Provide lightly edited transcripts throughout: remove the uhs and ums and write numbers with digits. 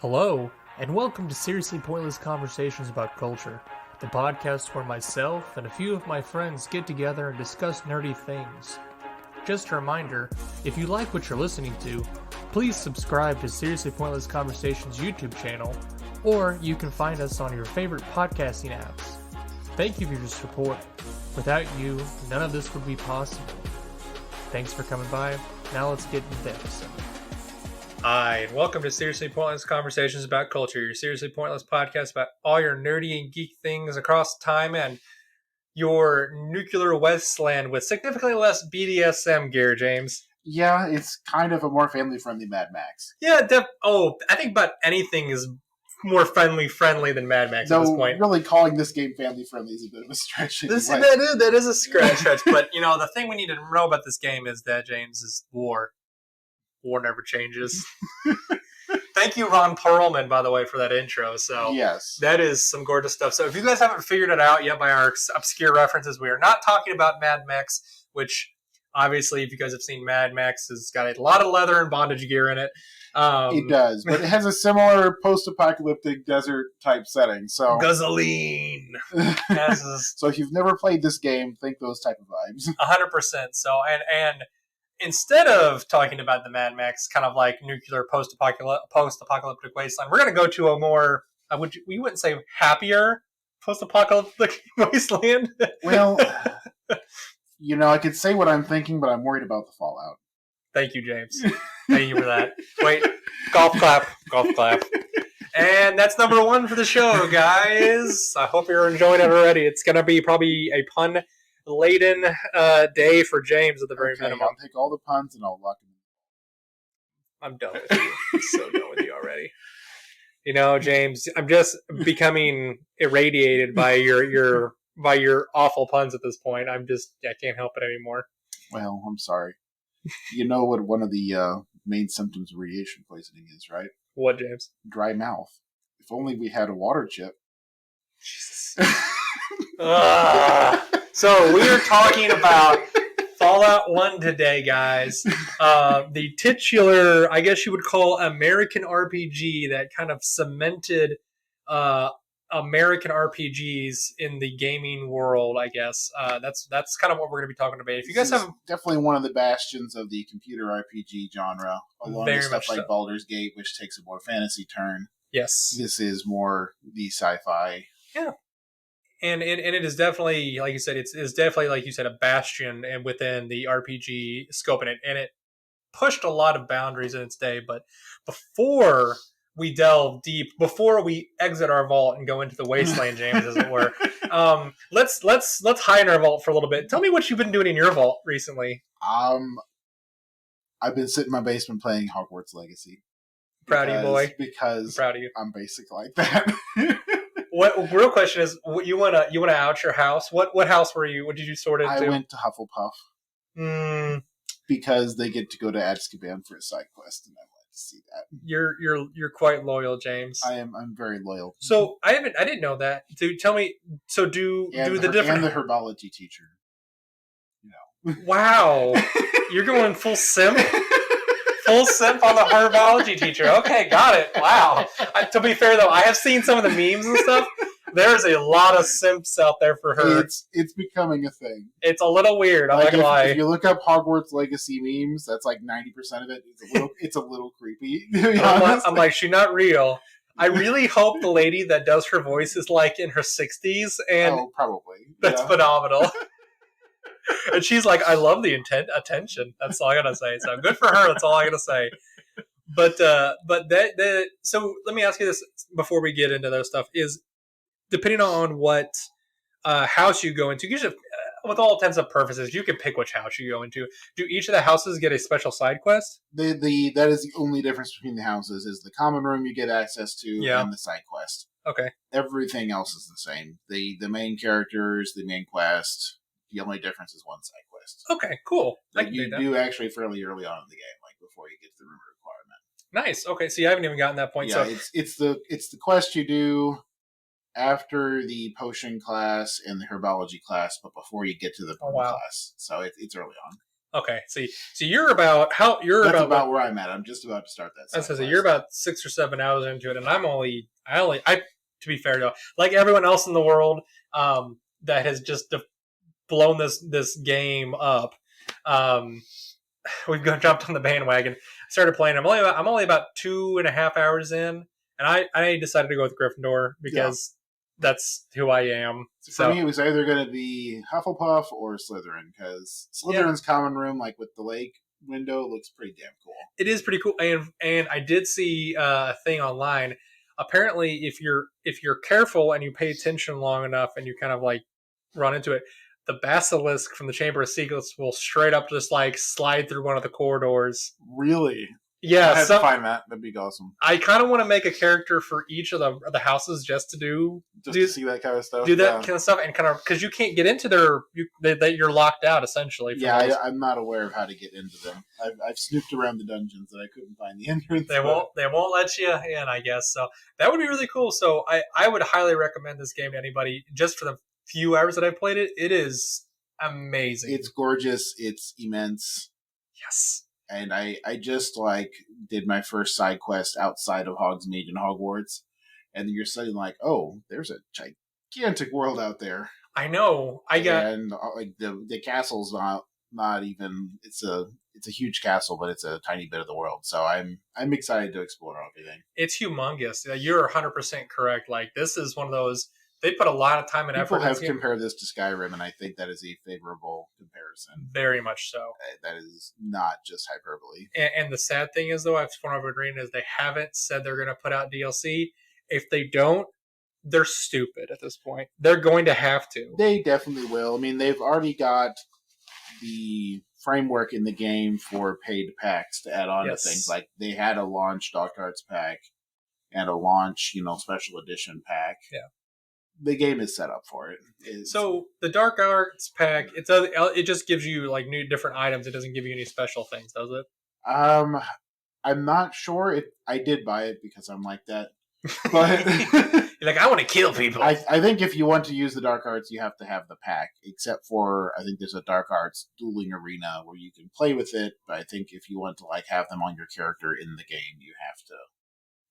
Hello, and welcome to Seriously Pointless Conversations about Culture, the podcast where myself and a few of my friends get together and discuss nerdy things. Just a reminder, if you like what you're listening to, please subscribe to Seriously Pointless Conversations YouTube channel, or you can find us on your favorite podcasting apps. Thank you for your support. Without you, none of this would be possible. Thanks for coming by. Now let's get into the episode. Hi, and welcome to Seriously Pointless Conversations about Culture, your seriously pointless podcast about all your nerdy and geek things across time and your nuclear wasteland with significantly less BDSM gear, James. Yeah, it's kind of a more family-friendly Mad Max. Yeah, I think about anything is more friendly than Mad Max at this point. Really calling this game family-friendly is a bit of a stretch. That is a stretch, but you know, the thing we need to know about this game is that, James, is war. War never changes. Thank you, Ron Perlman, by the way, for that intro. So yes, that is some gorgeous stuff. So if you guys haven't figured it out yet by our obscure references, we are not talking about Mad Max, which obviously, if you guys have seen Mad Max, has got a lot of leather and bondage gear in it. It does, but it has a similar post-apocalyptic desert-type setting. So gasoline. So if you've never played this game, think those type of vibes. 100%. So and instead of talking about the Mad Max kind of like nuclear post-apocalyptic wasteland, we're going to go to a more, we wouldn't say happier post-apocalyptic wasteland. Well, you know, I could say what I'm thinking, but I'm worried about the fallout. Thank you, James. Thank you for that. Wait, golf clap. And that's number one for the show, guys. I hope you're enjoying it already. It's going to be probably a pun-laden day for James at the very minimum. I'll take all the puns and I'll lock them in. I'm done with you. I'm so done with you already. You know, James, I'm just becoming irradiated by your awful puns at this point. I can't help it anymore. Well, I'm sorry. You know what one of the main symptoms of radiation poisoning is, right? What, James? Dry mouth. If only we had a water chip. Jesus. So we are talking about Fallout 1 today, guys. The titular, I guess you would call, American RPG that kind of cemented American RPGs in the gaming world, I guess. That's kind of what we're going to be talking about. If you guys have definitely one of the bastions of the computer RPG genre, along with stuff like Baldur's Gate, which takes a more fantasy turn. Yes. This is more the sci-fi. Yeah. And it is definitely, like you said, it's definitely, like you said, a bastion and within the RPG scope, and it pushed a lot of boundaries in its day. But before we delve deep, before we exit our vault and go into the wasteland, James, as it were, let's hide in our vault for a little bit. Tell me what you've been doing in your vault recently. I've been sitting in my basement playing Hogwarts Legacy. Proud of you, boy. Because I'm proud of you. I'm basic like that. What real question is, you wanna out your house? What house were you? What did you sort into? I went to Hufflepuff. Because they get to go to Azkaban for a side quest, and I wanted to see that. You're quite loyal, James. I'm very loyal. So I didn't know that. Tell me. So do the different, and the herbology teacher. You know. Wow, you're going full simp. Full simp on the herbology teacher. Okay, got it. Wow. To be fair, though, I have seen some of the memes and stuff. There's a lot of simps out there for her. It's becoming a thing. It's a little weird. I'm not gonna lie. If you look up Hogwarts Legacy memes, that's like 90% of it. It's a little creepy. I'm like, she's not real. I really hope the lady that does her voice is like in her 60s, and probably. That's phenomenal. And she's like, I love the attention. That's all I gotta say. So good for her. That's all I gotta say. But so let me ask you this before we get into those stuff: is depending on what house you go into, usually, with all intents and purposes, you can pick which house you go into. Do each of the houses get a special side quest? That is the only difference between the houses is the common room you get access to and the side quest. Okay. Everything else is the same. The main characters, the main quest. The only difference is one side quest. Okay, cool. You do actually fairly early on in the game, like before you get to the room requirement. Nice. Okay, so you haven't even gotten that point. Yeah, so it's the quest you do after the potion class and the herbology class, but before you get to the class. So it's early on. Okay, see, so you're about That's about where I'm at. I'm just about to start that. So you're about 6 or 7 hours into it, and I to be fair though, like everyone else in the world, that has just blown this game up. Um, we've jumped on the bandwagon. I started playing. I'm only about 2.5 hours in, and I decided to go with Gryffindor because that's who I am. So for me, it was either going to be Hufflepuff or Slytherin, because Slytherin's common room, like with the lake window, looks pretty damn cool. It is pretty cool, and I did see a thing online. Apparently, if you're careful and you pay attention long enough, and you kind of like run into it, the basilisk from the Chamber of Secrets will straight up just like slide through one of the corridors. Really? Yeah, I have to find that. That'd be awesome. I kind of want to make a character for each of the houses just to see that kind of stuff. Do that kind of stuff, and kind of because you can't get into you're locked out essentially. Yeah, I'm not aware of how to get into them. I've snooped around the dungeons and I couldn't find the entrance. They won't let you in, I guess. So that would be really cool. So I would highly recommend this game to anybody just for the few hours that I've played it. It is amazing. It's gorgeous. It's immense. Yes. And I just did my first side quest outside of Hogsmeade and Hogwarts, and you're suddenly like, oh, there's a gigantic world out there. I know. And the castle's not even. It's a huge castle, but it's a tiny bit of the world. So I'm excited to explore everything. It's humongous. You're 100% correct. Like this is one of those. They put a lot of time and effort. People have compared this to Skyrim, and I think that is a favorable comparison. Very much so. That is not just hyperbole. And the sad thing is, though, I've been reading is they haven't said they're going to put out DLC. If they don't, they're stupid at this point. They're going to have to. They definitely will. I mean, they've already got the framework in the game for paid packs to add on to things. Like they had a launch Dark Arts pack and a launch, special edition pack. Yeah. The game is set up for it. So the Dark Arts pack, it just gives you like new different items. It doesn't give you any special things, does it? I'm not sure. I did buy it because I'm like that. But you're like, I want to kill people. I think if you want to use the Dark Arts, you have to have the pack. Except for I think there's a Dark Arts dueling arena where you can play with it. But I think if you want to have them on your character in the game, you have to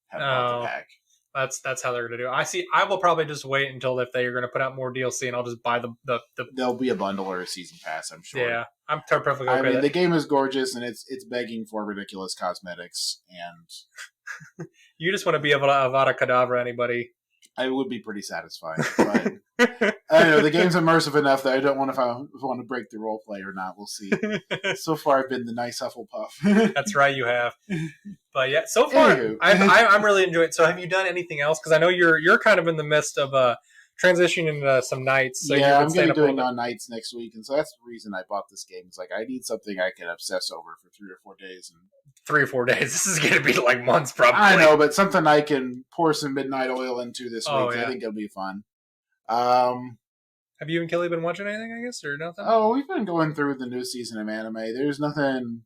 have the pack. That's how they're going to do it. I will probably just wait until if they are going to put out more DLC, and I'll just buy the. There'll be a bundle or a season pass, I'm sure. Yeah, I'm perfectly okay. I mean, the game is gorgeous, and it's begging for ridiculous cosmetics, and you just want to be able to Avada Kedavra anybody. I would be pretty satisfied, but I don't know, the game's immersive enough that I don't want if I want to break the role play or not. We'll see. So far, I've been the nice Hufflepuff. That's right, you have. But yeah, so far I'm really enjoying it. So have you done anything else? Because I know you're kind of in the midst of transitioning into some nights. So yeah, I'm going to be doing on nights next week, and so that's the reason I bought this game. It's like I need something I can obsess over for 3 or 4 days. And 3 or 4 days. This is going to be like months, probably. I know, but something I can pour some midnight oil into this week. Yeah. I think it'll be fun. Have you and Kelly been watching anything, I guess, or nothing? Oh, we've been going through the new season of anime. There's nothing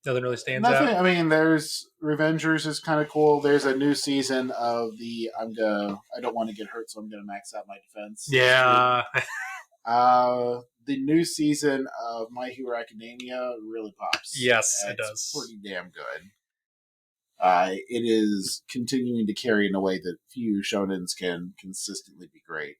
really stands out? I mean, there's Revengers is kind of cool. There's a new season of the I don't want to get hurt, so I'm going to max out my defense. Yeah. The new season of My Hero Academia really pops. Yes, it does. It's pretty damn good. It is continuing to carry in a way that few shonens can consistently be great.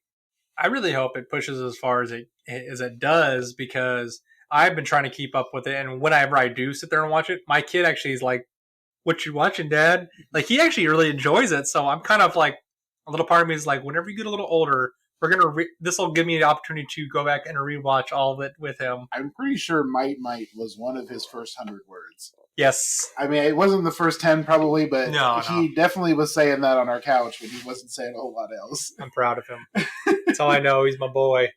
I really hope it pushes as far as it does, because I've been trying to keep up with it, and whenever I do sit there and watch it, my kid actually is like, "What you watching, Dad?" Like, he actually really enjoys it. So I'm kind of like, a little part of me is like, whenever you get a little older, this will give me the opportunity to go back and rewatch all of it with him. I'm pretty sure Might was one of his first 100 words. Yes. I mean, it wasn't the first 10 probably, but he definitely was saying that on our couch, but he wasn't saying a whole lot else. I'm proud of him. That's all I know. He's my boy.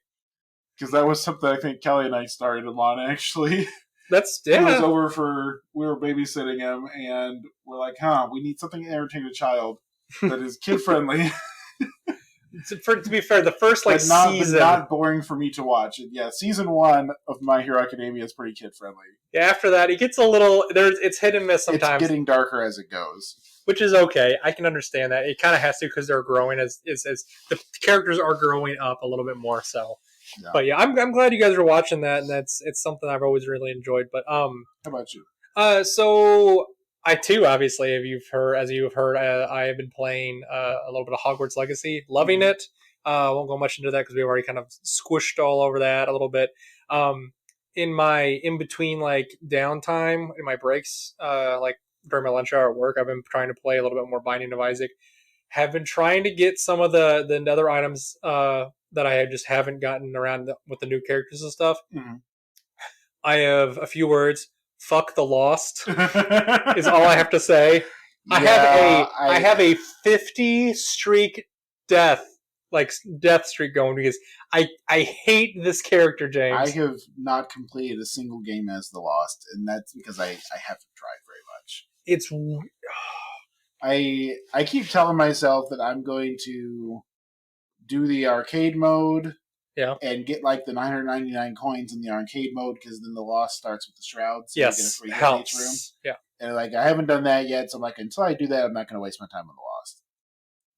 Because that was something I think Kelly and I started him on, actually. He was over we were babysitting him, and we're like, we need something to entertain a child that is kid-friendly. To be fair, the first season, but not boring for me to watch. And yeah, season 1 of My Hero Academia is pretty kid friendly. Yeah, after that, it gets a little it's hit and miss sometimes. It's getting darker as it goes, which is okay. I can understand that. It kind of has to, because they're growing as the characters are growing up a little bit more. So Yeah. But yeah, I'm glad you guys are watching that, and it's something I've always really enjoyed. But How about you? So I too, obviously, as you've heard, I have been playing a little bit of Hogwarts Legacy, loving it. I won't go much into that because we've already kind of squished all over that a little bit. In my in between like downtime in my breaks, like during my lunch hour at work, I've been trying to play a little bit more Binding of Isaac. Have been trying to get some of the other items that I just haven't gotten around with the new characters and stuff. Mm-hmm. I have a few words. Fuck the Lost is all I have to say. Yeah, I have a 50 streak death streak going because I hate this character, I James. have not completed a single game as the Lost, and that's because I haven't tried very much. It's I keep telling myself that I'm going to do the arcade mode yeah. and get like the 999 coins in the arcade mode because then the Lost starts with the shrouds. So Yes, you get a free hit in each room. helps. Yeah. And like I haven't done that yet, so I'm like until I do that, I'm not going to waste my time on the Lost.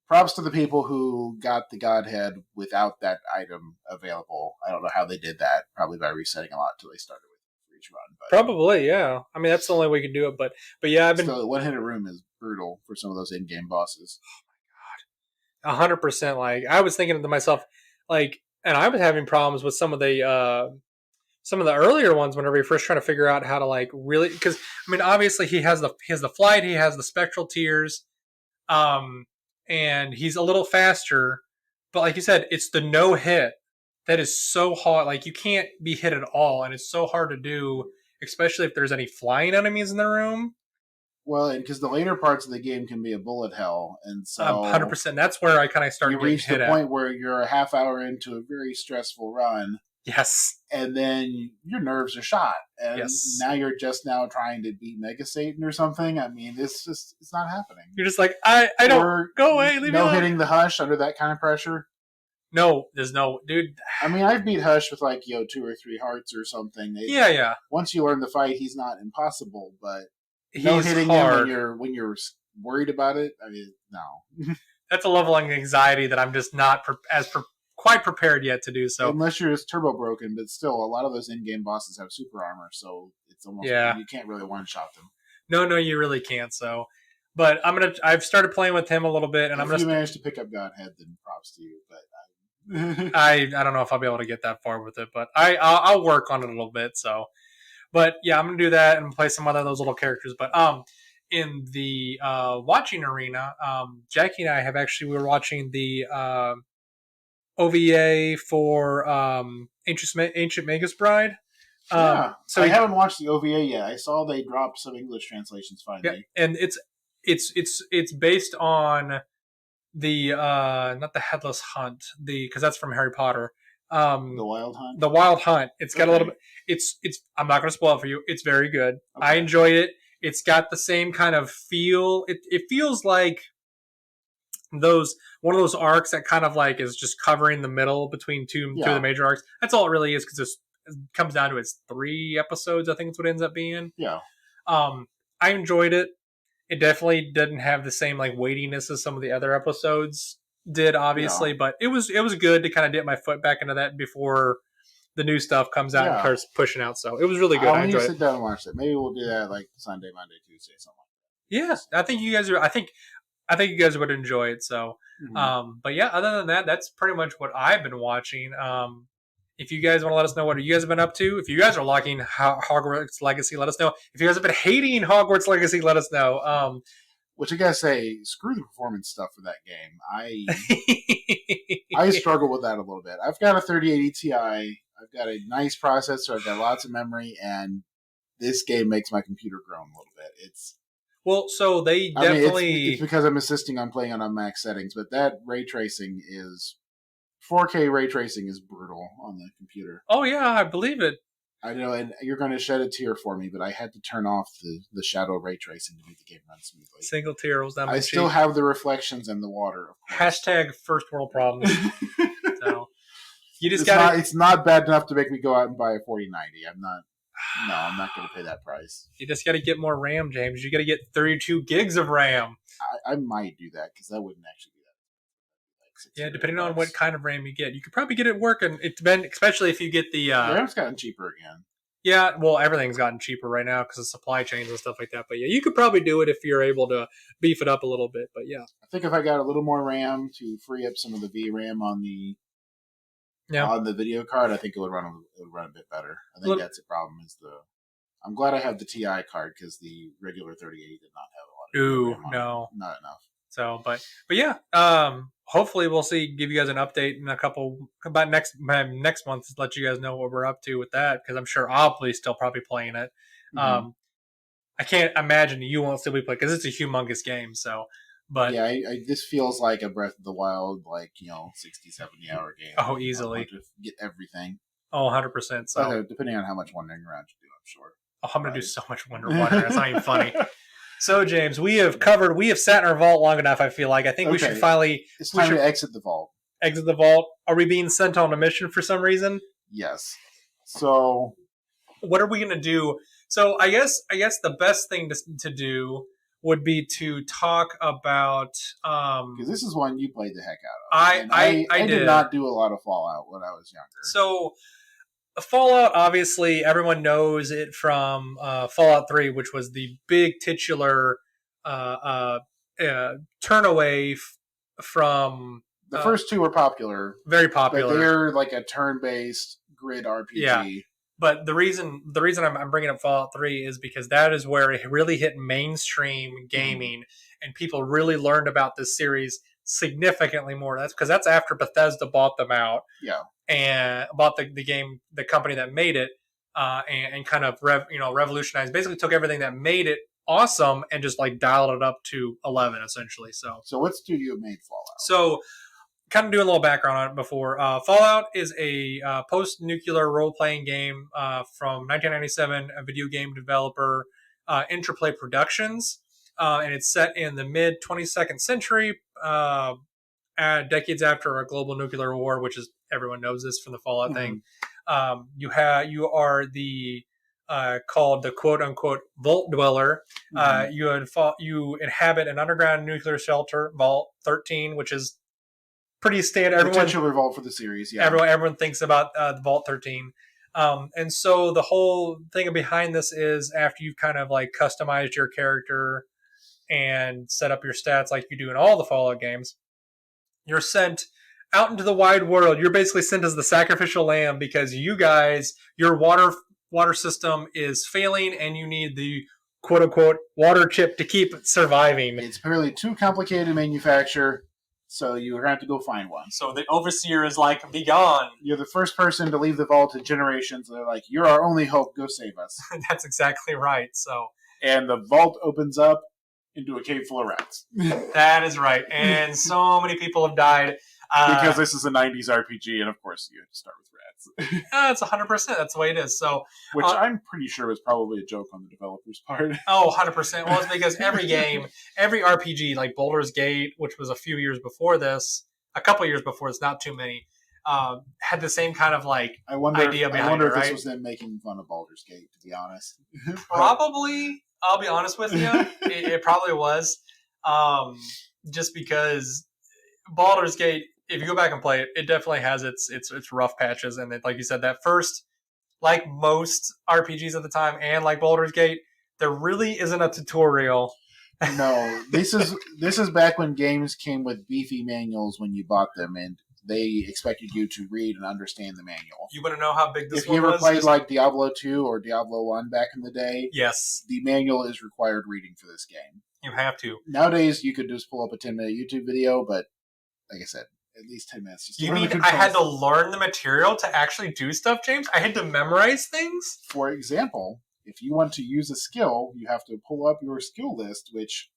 Props to the people who got the Godhead without that item available. I don't know how they did that. Probably by resetting a lot until they started with for each run. But Probably, yeah. I mean, that's the only way you can do it. But yeah, I've been still, one hit a room is brutal for some of those in-game bosses. 100%. Like I was thinking to myself, like, and I was having problems with some of the earlier ones whenever you're first trying to figure out how to like really because I mean obviously he has the flight, he has the spectral tears, and he's a little faster, but like you said, it's the no hit that is so hard. Like you can't be hit at all, and it's so hard to do, especially if there's any flying enemies in the room. Well, and because the later parts of the game can be a bullet hell, and so 100%. That's where I kind of started you getting reach hit the at. point where you're a half hour into a very stressful run, Yes. and then your nerves are shot, and Yes. now you're just now trying to beat Mega Satan or something. I mean, it's not happening. You're just like I don't Or go away. Leave me alone. hitting the Hush under that kind of pressure. No, there's no dude. I mean, I've beat Hush with like 2 or 3 hearts or something. Yeah. Once you learn the fight, he's not impossible, but He's no hitting hard. him when you're worried about it. I mean, no. That's a level of anxiety that I'm just not quite prepared yet to do. So unless you're just turbo broken, but still, a lot of those in-game bosses have super armor, so it's almost you can't really one-shot them. No, you really can't. So, but I've started playing with him a little bit, and if you manage to pick up Godhead, then props to you. But I don't know if I'll be able to get that far with it, but I'll work on it a little bit. So, but yeah, I'm gonna do that and play some other of those little characters. But in the watching arena, Jackie and I we were watching the OVA for Ancient Magus Bride. Yeah, so I haven't watched the OVA yet. I saw they dropped some English translations finally. Yeah, and it's based on the not the Headless Hunt, because that's from Harry Potter. The Wild Hunt. The Wild Hunt. It's got a little bit. It's. I'm not going to spoil it for you. It's very good. Okay. I enjoyed it. It's got the same kind of feel. It feels like one of those arcs that kind of like is just covering the middle between two of the major arcs. That's all it really is, because it comes down to its 3 episodes. I think it's what it ends up being. Yeah. I enjoyed it. It definitely didn't have the same like weightiness as some of the other episodes did, obviously, but it was good to kind of dip my foot back into that before the new stuff comes out and starts pushing out. So it was really good. I enjoyed it. Sit down and watch it. Maybe we'll do that like Sunday, Monday, Tuesday, something like that. Yeah, I think you guys are. I think you guys would enjoy it. So, but yeah, other than that, that's pretty much what I've been watching. If you guys want to let us know what you guys have been up to, if you guys are liking Hogwarts Legacy, let us know. If you guys have been hating Hogwarts Legacy, let us know. Which I gotta say, screw the performance stuff for that game. I struggle with that a little bit. I've got a 3080 Ti. I've got a nice processor. I've got lots of memory, and this game makes my computer groan a little bit. So they definitely. It's because I'm insisting on playing on max settings, but that ray tracing is 4K ray tracing is brutal on the computer. Oh yeah, I believe it. I know, and you're going to shed a tear for me, but I had to turn off the shadow ray tracing to make the game run smoothly. Single tear was down my cheek. I still have the reflections and the water. Of course. # first world problems. So you just it's not bad enough to make me go out and buy a 4090. I'm not going to pay that price. You just got to get more RAM, James. You got to get 32 gigs of RAM. I might do that because that wouldn't actually be $600. depending on what kind of RAM you get, you could probably get it working. It depends, especially if you get the. RAM's gotten cheaper again. Yeah, well, everything's gotten cheaper right now because of supply chains and stuff like that. But yeah, you could probably do it if you're able to beef it up a little bit. But yeah, I think if I got a little more RAM to free up some of the VRAM on the video card, I think it would run a bit better. I think that's the problem. I'm glad I have the TI card because the regular 3080 did not have a lot of RAM on it. Not enough. So, but yeah, hopefully we'll give you guys an update in about next month to let you guys know what we're up to with that, because I'm sure I'll be still probably playing it. Mm-hmm. I can't imagine you won't still be playing because it's a humongous game. So, but yeah, this feels like a Breath of the Wild, 60, 70 hour game. Oh, easily. To get everything. Oh, 100%. So, depending on how much wandering around you do, I'm sure. Oh, I'm going to do so much wandering. That's not even funny. So, James, we have sat in our vault long enough, I feel like. I think we should finally... It's time to exit the vault. Exit the vault. Are we being sent on a mission for some reason? Yes. So... what are we going to do? So, I guess the best thing to do would be to talk about... because this is one you played the heck out of. I did not do a lot of Fallout when I was younger. So... Fallout, obviously, everyone knows it from Fallout 3, which was the big titular turnaway from... the first two were popular. Very popular. But they're like a turn-based grid RPG. Yeah. But the reason I'm bringing up Fallout 3 is because that is where it really hit mainstream gaming, and people really learned about this series significantly more. That's because that's after Bethesda bought them out. Yeah. And bought the company that made it, and kind of revolutionized. Basically, took everything that made it awesome and just dialed it up to 11 essentially. So what studio made Fallout? So, kind of doing a little background on it before. Fallout is a post-nuclear role-playing game from 1997. A video game developer, Interplay Productions, and it's set in the mid 22nd century. Decades after a global nuclear war, which is everyone knows this from the Fallout thing. You are the called the quote unquote vault dweller. You inhabit an underground nuclear shelter, Vault 13, which is pretty standard. The titular vault for the series. Yeah, everyone thinks about the Vault 13. And so the whole thing behind this is after you've kind of customized your character and set up your stats like you do in all the Fallout games, you're sent out into the wide world. You're basically sent as the sacrificial lamb because your water system is failing and you need the quote-unquote water chip to keep surviving. It's apparently too complicated to manufacture, so you have to go find one. So the overseer is be gone. You're the first person to leave the vault in generations. They're like, you're our only hope. Go save us. That's exactly right. And the vault opens up into a cave full of rats. That is right. And so many people have died. Because this is a 90s RPG, and of course you have to start with rats. That's 100%. That's the way it is. Which I'm pretty sure was probably a joke on the developer's part. Oh, 100%. Well, it's because every game, every RPG, like Baldur's Gate, which was a couple years before this, not too many, had the same kind of idea behind it. I wonder if this was them making fun of Baldur's Gate, to be honest. Probably. I'll be honest with you. It probably was. Just because Baldur's Gate, if you go back and play it, it definitely has its rough patches. And like you said, that first, like most RPGs at the time and like Baldur's Gate, there really isn't a tutorial. No, this is back when games came with beefy manuals when you bought them, and they expected you to read and understand the manual. You want to know how big this one was? If you ever played like Diablo 2 or Diablo 1 back in the day, yes, the manual is required reading for this game. You have to. Nowadays, you could just pull up a 10-minute YouTube video, but like I said, at least 10 minutes. Just you mean I had to learn the material to actually do stuff, James? I had to memorize things? For example, if you want to use a skill, you have to pull up your skill list, which,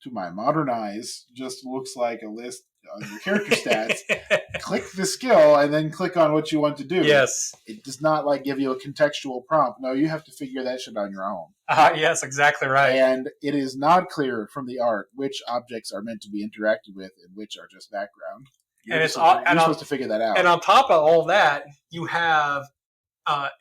to my modern eyes, just looks like a list on your character stats. Click the skill, and then click on what you want to do. Yes. It does not give you a contextual prompt. No, you have to figure that shit on your own. Yes, exactly right. And it is not clear from the art which objects are meant to be interacted with and which are just background. You're supposed to figure that out. And on top of all that, you have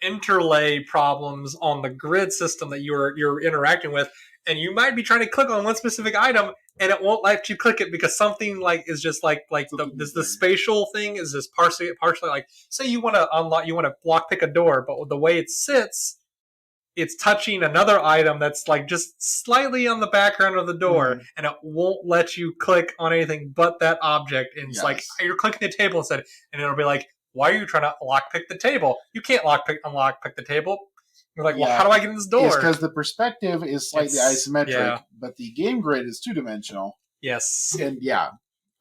interlay problems on the grid system that you're interacting with, and you might be trying to click on one specific item, and it won't let you click it because something like is just like the spatial thing is just partially like, say you want to lock pick a door, but the way it sits, it's touching another item that's like just slightly on the background of the door, and it won't let you click on anything but that object. And it's like you're clicking the table instead, and it'll be like, why are you trying to lockpick the table? You can't unlock pick the table. You're like, well, how do I get in this door? It's because the perspective is slightly isometric, but the game grid is 2-dimensional. Yes. And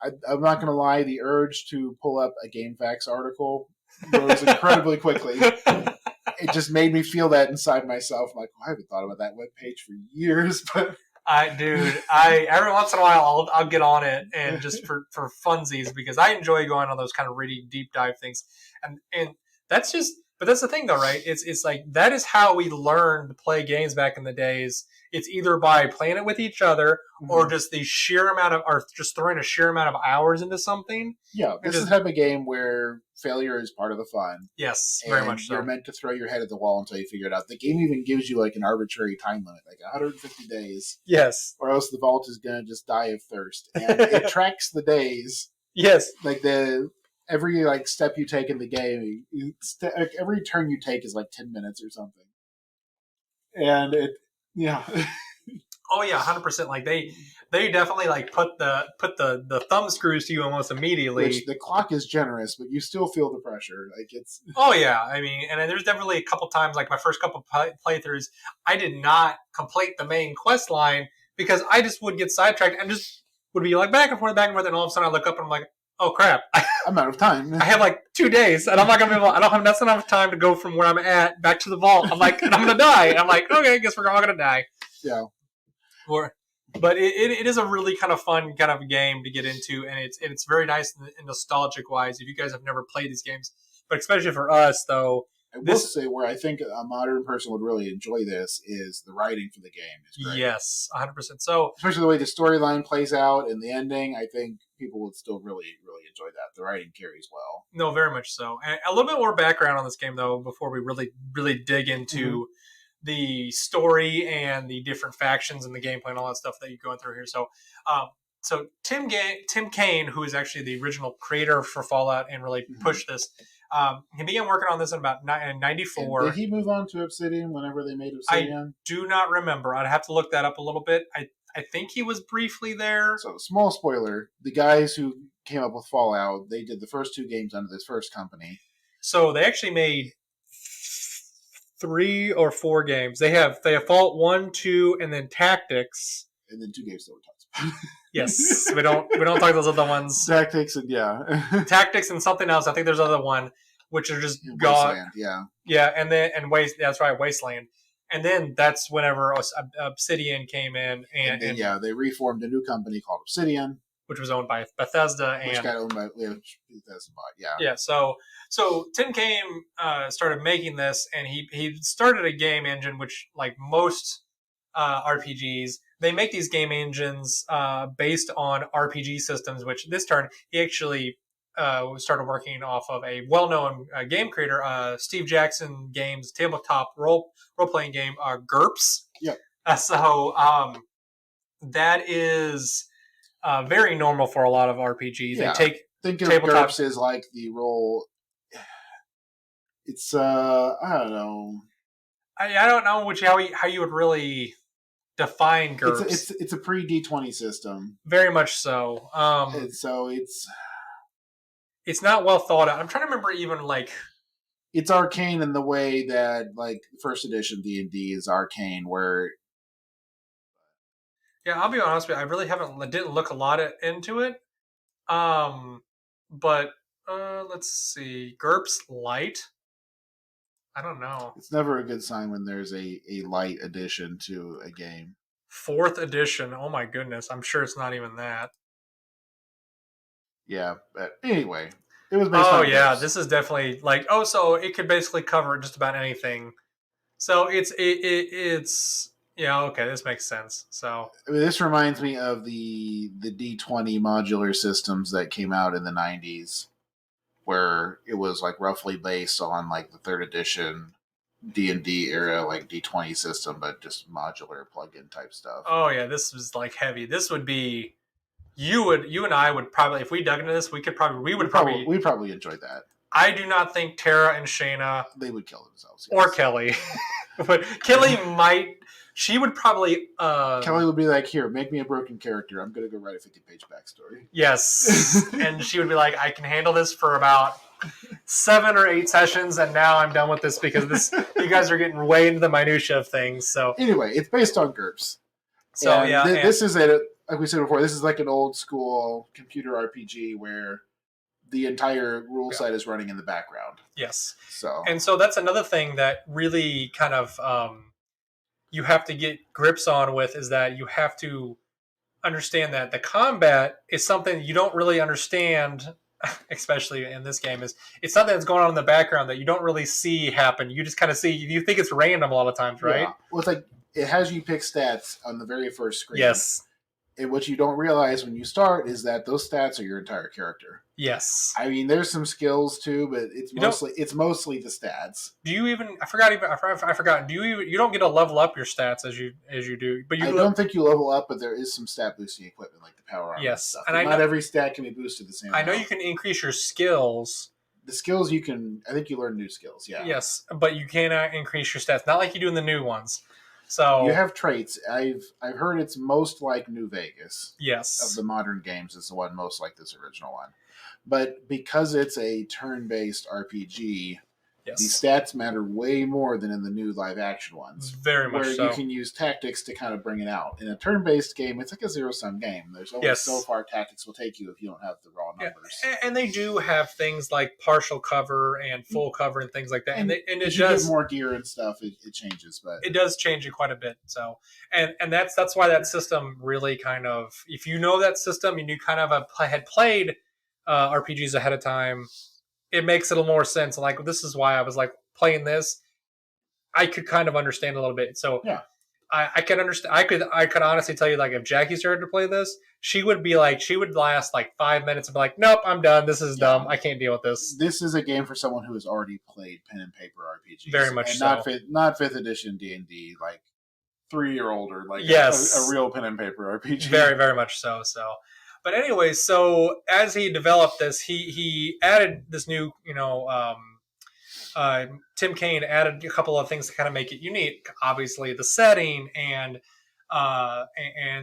I'm not going to lie, the urge to pull up a GameFAQs article goes incredibly quickly. It just made me feel that inside myself. I'm like, I haven't thought about that webpage for years, but every once in a while I'll get on it, and just for funsies, because I enjoy going on those kind of really deep dive things, and that's just. But that's the thing, though, right? It's like that is how we learned to play games back in the days. It's either by playing it with each other, or just the sheer amount of, or just throwing a sheer amount of hours into something. Yeah, this is the type of game where failure is part of the fun. Yes, very much so. You're meant to throw your head at the wall until you figure it out. The game even gives you like an arbitrary time limit, like 150 days. Yes. Or else the vault is going to just die of thirst. And it tracks the days. Yes. Like every like step you take in the game, every turn you take is like 10 minutes or something. And Oh yeah, 100%. Like they definitely like put the thumb screws to you almost immediately. Which the clock is generous, but you still feel the pressure. Like it's. Oh yeah, I mean, and there's definitely a couple times, like my first couple playthroughs, I did not complete the main quest line because I just would get sidetracked and just would be like back and forth, and all of a sudden I look up and I'm like, oh crap, I'm out of time. I have like 2 days, and I'm not gonna be able. I don't have that's enough time to go from where I'm at back to the vault. I'm like, and I'm gonna die. And I'm like, okay, I guess we're all gonna die. Yeah. But it is a really kind of fun kind of game to get into, and it's very nice and nostalgic wise if you guys have never played these games. But especially for us, though, I will say where I think a modern person would really enjoy this is the writing for the game is great. Yes, 100%. So especially the way the storyline plays out and the ending, I think people would still really, really enjoy that. The writing carries well. No, very much so. And a little bit more background on this game, though, before we really, really dig into the story and the different factions and the gameplay and all that stuff that you're going through here. So Tim Kaine, who is actually the original creator for Fallout and really pushed this, he began working on this in about 94. And did he move on to Obsidian whenever they made Obsidian? I do not remember. I'd have to look that up a little bit. I think he was briefly there. So, small spoiler, the guys who came up with Fallout, they did the first 2 games under this first company. So they actually made 3 or 4 games. They have Fallout 1, 2, and then Tactics. And then 2 games that we talked about. Yes, we don't talk those other ones. Tactics and Tactics and something else. I think there's another one which are just Wasteland, that's right, Wasteland. And then that's whenever Obsidian came in, and they reformed a new company called Obsidian, which was owned by Bethesda, which got owned by Bethesda. Yeah. So Tim Kaine started making this, and he started a game engine, which like most RPGs, they make these game engines based on RPG systems. Which this turn he actually started working off of a well-known game creator, Steve Jackson Games tabletop role-playing game, GURPS. Yep. That is very normal for a lot of RPGs. Yeah. They take think of GURPS as like the role. It's I don't know. I don't know how you would really define GURPS. It's a pre D20 system. Very much so. And so it's not well thought out. I'm trying to remember even like it's arcane in the way that like first edition D&D is arcane, where I'll be honest with you, I really didn't look a lot into it. But let's see, GURPS Light. I don't know. It's never a good sign when there's a light addition to a game. 4th edition. Oh my goodness, I'm sure it's not even that. Yeah, but anyway, it was based on. Oh yeah, this is definitely like so it could basically cover just about anything. So it's yeah, okay, this makes sense. So I mean, this reminds me of the D20 modular systems that came out in the 90s, where it was like roughly based on like the 3rd edition D&D era like D20 system, but just modular plug-in type stuff. Oh yeah, this was like heavy. This would be you and I would probably, if we dug into this, we'd probably enjoy that. I do not think Tara and Shayna, they would kill themselves. Yes. Or Kelly. But Kelly might. She would probably. Kelly would be like, "Here, make me a broken character. I'm gonna go write a 50-page backstory." Yes, and she would be like, "I can handle this for about 7 or 8 sessions, and now I'm done with this because you guys are getting way into the minutia of things." So anyway, it's based on GURPS. So and this is like we said before. This is like an old school computer RPG where the entire rule set is running in the background. Yes. So that's another thing that really kind of you have to get grips on with, is that you have to understand that the combat is something you don't really understand, especially in this game. It's something that's going on in the background that you don't really see happen. You just kind of see, you think it's random a lot of times, right? Yeah. Well, it's like it has you pick stats on the very first screen. Yes. And what you don't realize when you start is that those stats are your entire character. Yes. I mean, there's some skills too, but it's mostly the stats. Do you even? I forgot. Do you don't get to level up your stats as you do? But I don't think you level up, but there is some stat boosting equipment like the power armor. Yes, and not every stat can be boosted the same. I know you can increase your skills. The skills you can. I think you learn new skills. Yeah. Yes, but you cannot increase your stats. Not like you do in the new ones. So you have traits. I've heard it's most like New Vegas. Yes. Of the modern games, is the one most like this original one. But because it's a turn-based RPG, yes, the stats matter way more than in the new live-action ones. Very much so. Where you can use tactics to kind of bring it out. In a turn-based game, it's like a zero-sum game. There's only so far tactics will take you if you don't have the raw numbers. Yeah. And they do have things like partial cover and full cover and things like that. And it as does, you get more gear and stuff, it changes. But it does change it quite a bit. So, and that's why that system really kind of, if you know that system and you kind of had played RPGs ahead of time, it makes it a little more sense. Like, this is why I was like playing this. I could kind of understand a little bit. So yeah, I can understand. I could honestly tell you, like, if Jackie started to play this, she would last like 5 minutes and be like, "Nope, I'm done. This is dumb. I can't deal with this." This is a game for someone who has already played pen and paper RPGs. Very much so. Not 5th edition D&D, like 3-year-old or like yes, a real pen and paper RPG. Very, very much so. So. But anyway, so as he developed this, he added this new, Tim Kaine added a couple of things to kind of make it unique. Obviously, the setting and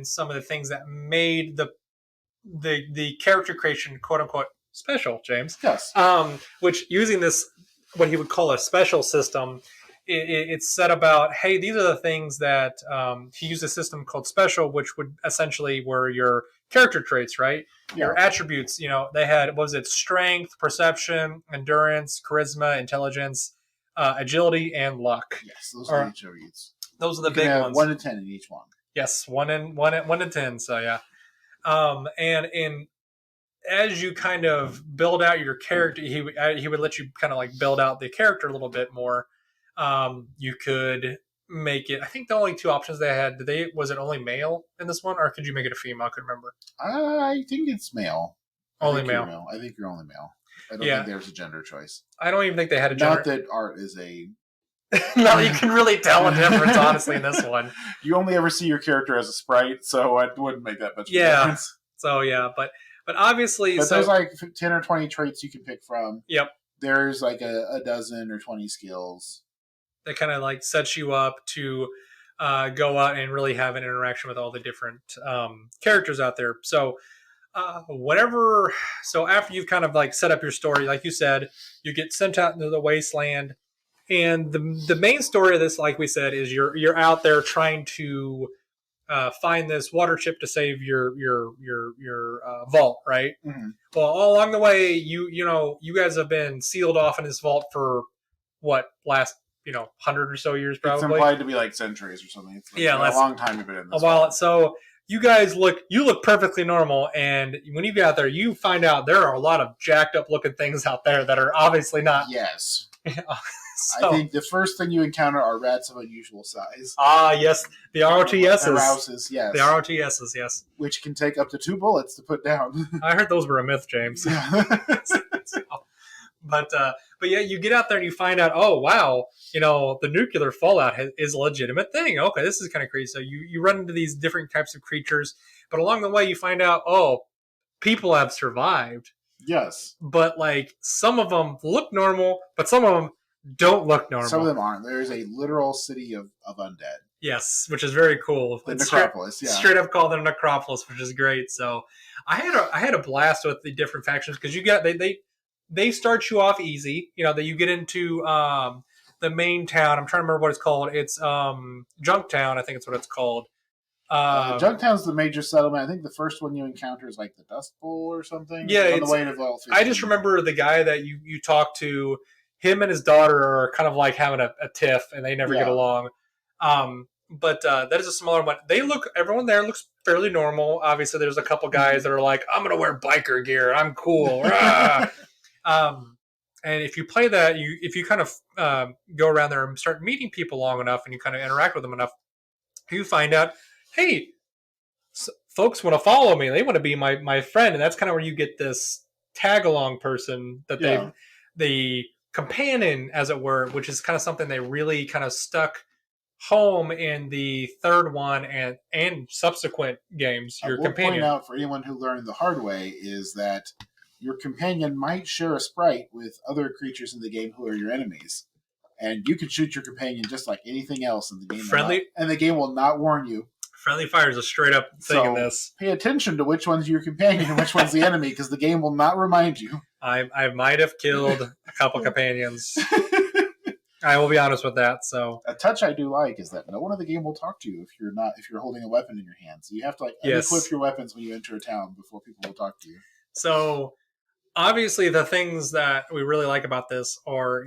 some of the things that made the character creation, quote unquote, special. James, yes. Which, using this, what he would call a special system, it's said about, hey, these are the things that he used a system called special, which would essentially were your character traits, right? Yeah. Your attributes, they had, what was it, strength, perception, endurance, charisma, intelligence, agility, and luck. Yes, those are the attributes. Those are the big ones. 1 to 10 in each one. Yes, 1 to 10. So yeah, and as you kind of build out your character, he would let you kind of like build out the character a little bit more. You could make it, I think the only 2 options they had, was it only male in this one, or could you make it a female? I couldn't remember. I think it's male. Only male. I think you're only male. I don't think there's a gender choice. I don't even think they had a gender. Not that art is a... No, you can really tell a difference, honestly, in this one. You only ever see your character as a sprite, so it wouldn't make that much of a difference. So, yeah, but obviously... But there's like 10 or 20 traits you can pick from. Yep. There's like a dozen or 20 skills. That kind of like sets you up to go out and really have an interaction with all the different characters out there. So so after you've kind of like set up your story, like you said, you get sent out into the wasteland, and the main story of this, like we said, is you're out there trying to find this water chip to save your vault, right? Mm-hmm. Well, all along the way, you guys have been sealed off in this vault for last 100 or so years, probably. It's implied to be like centuries or something. It's like a long time you've been in this. A while. So you guys look perfectly normal, and when you get out there, you find out there are a lot of jacked up looking things out there that are obviously not. Yes. So, I think the first thing you encounter are rats of unusual size. Ah, yes, the ROTSs. The rouses, yes. The ROTSs, yes. Which can take up to 2 bullets to put down. I heard those were a myth, James. Yeah. But yeah, you get out there and you find out, oh wow, the nuclear fallout is a legitimate thing. Okay, this is kind of crazy. So you run into these different types of creatures, but along the way you find out, oh, people have survived. Yes, but like some of them look normal, but some of them don't look normal. Some of them aren't. There's a literal city of undead. Yes, which is very cool. The necropolis, straight up called the necropolis, which is great. So I had a blast with the different factions because you get they start you off easy. That you get into the main town. I'm trying to remember what it's called. It's Junktown, I think it's what it's called. Junktown's the major settlement. I think the first one you encounter is like the Dust Bowl or something. Yeah, on the way to Level 15. I just remember the guy that you talk to. Him and his daughter are kind of like having a tiff, and they never get along. But that is a smaller one. Everyone there looks fairly normal. Obviously, there's a couple guys that are like, I'm going to wear biker gear. I'm cool. And if you play that, if you kind of go around there and start meeting people long enough and you kind of interact with them enough, you find out, hey, folks want to follow me. They want to be my friend. And that's kind of where you get this tag-along person that the companion, as it were, which is kind of something they really kind of stuck home in the third one and subsequent games. Your companion. Point out for anyone who learned the hard way is that your companion might share a sprite with other creatures in the game who are your enemies, and you can shoot your companion just like anything else in the game. And the game will not warn you. Friendly fire is a straight up thing in this. Pay attention to which one's your companion and which one's the enemy, because the game will not remind you. I might have killed a couple companions. I will be honest with that. So a touch I do like is that no one in the game will talk to you if you're holding a weapon in your hand. So you have to equip your weapons when you enter a town before people will talk to you. So obviously the things that we really like about this are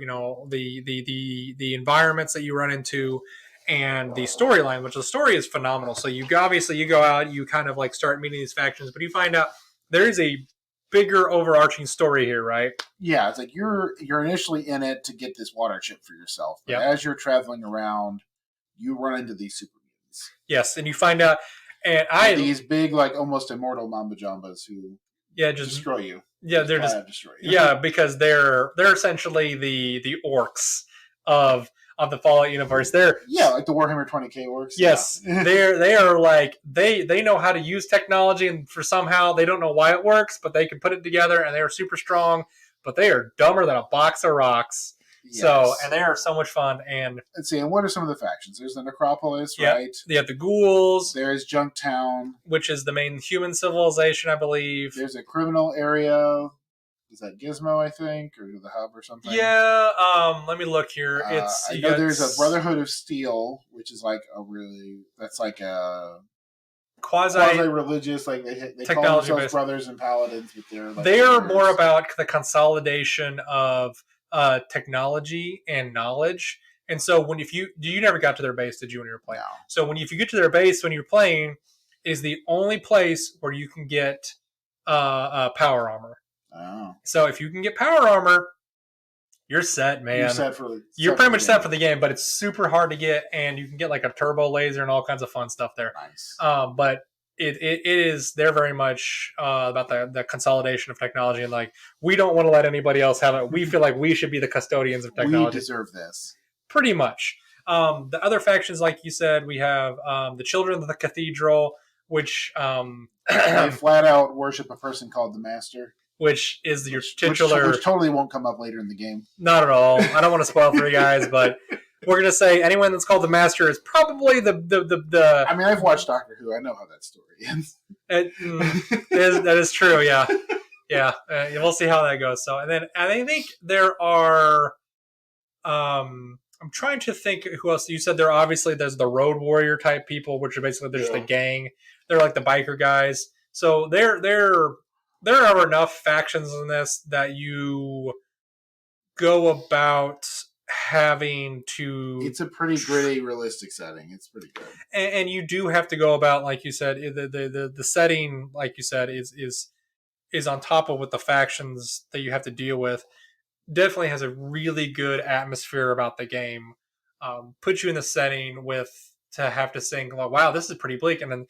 the environments that you run into and the storyline, which the story is phenomenal. So you go out, you kind of like start meeting these factions, but you find out there is a bigger overarching story here, right? Yeah, it's like you're initially in it to get this water chip for yourself. But as you're traveling around, you run into these super mutants. Yes, and you find out, these big, like almost immortal Mamba Jambas who just destroy you. Yeah, they're just destroy you. Yeah, because they're essentially the orcs of the Fallout universe. They're like the Warhammer 20k orcs. Yes, they are like they know how to use technology, and for somehow they don't know why it works, but they can put it together, and they are super strong. But they are dumber than a box of rocks. Yes. So, and they are so much fun. And let's see. And what are some of the factions? There's the Necropolis, right? They have the ghouls. There's Junktown, which is the main human civilization, I believe. There's a criminal area. Is that Gizmo, I think, or the hub or something? Yeah, let me look here. I know there's a Brotherhood of Steel, which is like that's like a quasi-religious, like they call themselves brothers and paladins, but they are more about the consolidation of technology and knowledge. And so you never got to their base, did you, when you were playing? No. So if you get to their base when you're playing, is the only place where you can get power armor. Oh. So if you can get power armor, you're set, man. You're pretty much set for the game, but it's super hard to get, and you can get like a turbo laser and all kinds of fun stuff there. Nice. But they're very much about the consolidation of technology, and like we don't want to let anybody else have it. We feel like we should be the custodians of technology. We deserve this. Pretty much. The other factions, like you said, we have the Children of the Cathedral, which they flat out worship a person called the Master. Which is your titular... Which totally won't come up later in the game. Not at all. I don't want to spoil for you guys, but we're going to say anyone that's called the Master is probably the... I mean, I've watched Doctor Who. I know how that story ends. That is true, yeah. Yeah, we'll see how that goes. So, and I think there are... I'm trying to think who else. You said there's the Road Warrior type people, which are basically just the gang. They're like the biker guys. So there are enough factions in this that you go about having to... It's a pretty gritty, realistic setting. It's pretty good. And you do have to go about, like you said, the setting, like you said, is on top of what the factions that you have to deal with. Definitely has a really good atmosphere about the game. Put you in the setting to have to think, like, wow, this is pretty bleak. And then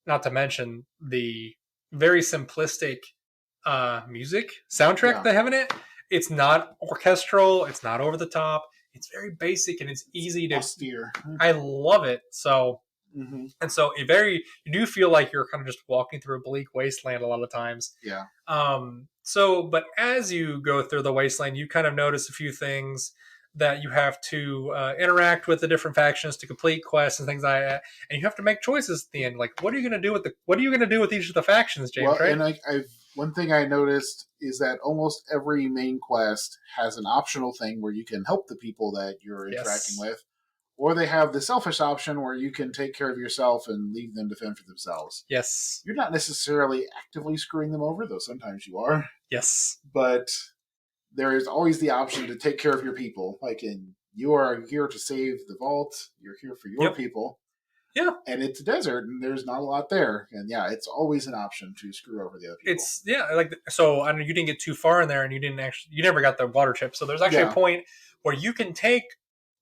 not to mention the very simplistic music soundtrack they have in it. It's not orchestral. It's not over the top. It's very basic and it's easy to. Austere. I love it. So. Mm-hmm. And so you do feel like you're kind of just walking through a bleak wasteland a lot of times. Yeah. But as you go through the wasteland, you kind of notice a few things that you have to interact with the different factions to complete quests and things like that. And you have to make choices at the end. Like, what are you going to do with each of the factions, James? Well, right? and one thing I noticed is that almost every main quest has an optional thing where you can help the people that you're interacting with. Or they have the selfish option where you can take care of yourself and leave them to fend for themselves. Yes. You're not necessarily actively screwing them over, though sometimes you are. Yes. But there is always the option to take care of your people. Like you are here to save the vault. You're here for your people. Yeah. And it's a desert and there's not a lot there. And yeah, it's always an option to screw over the other people. I know you didn't get too far in there and you never got the water chip. So there's actually a point where you can take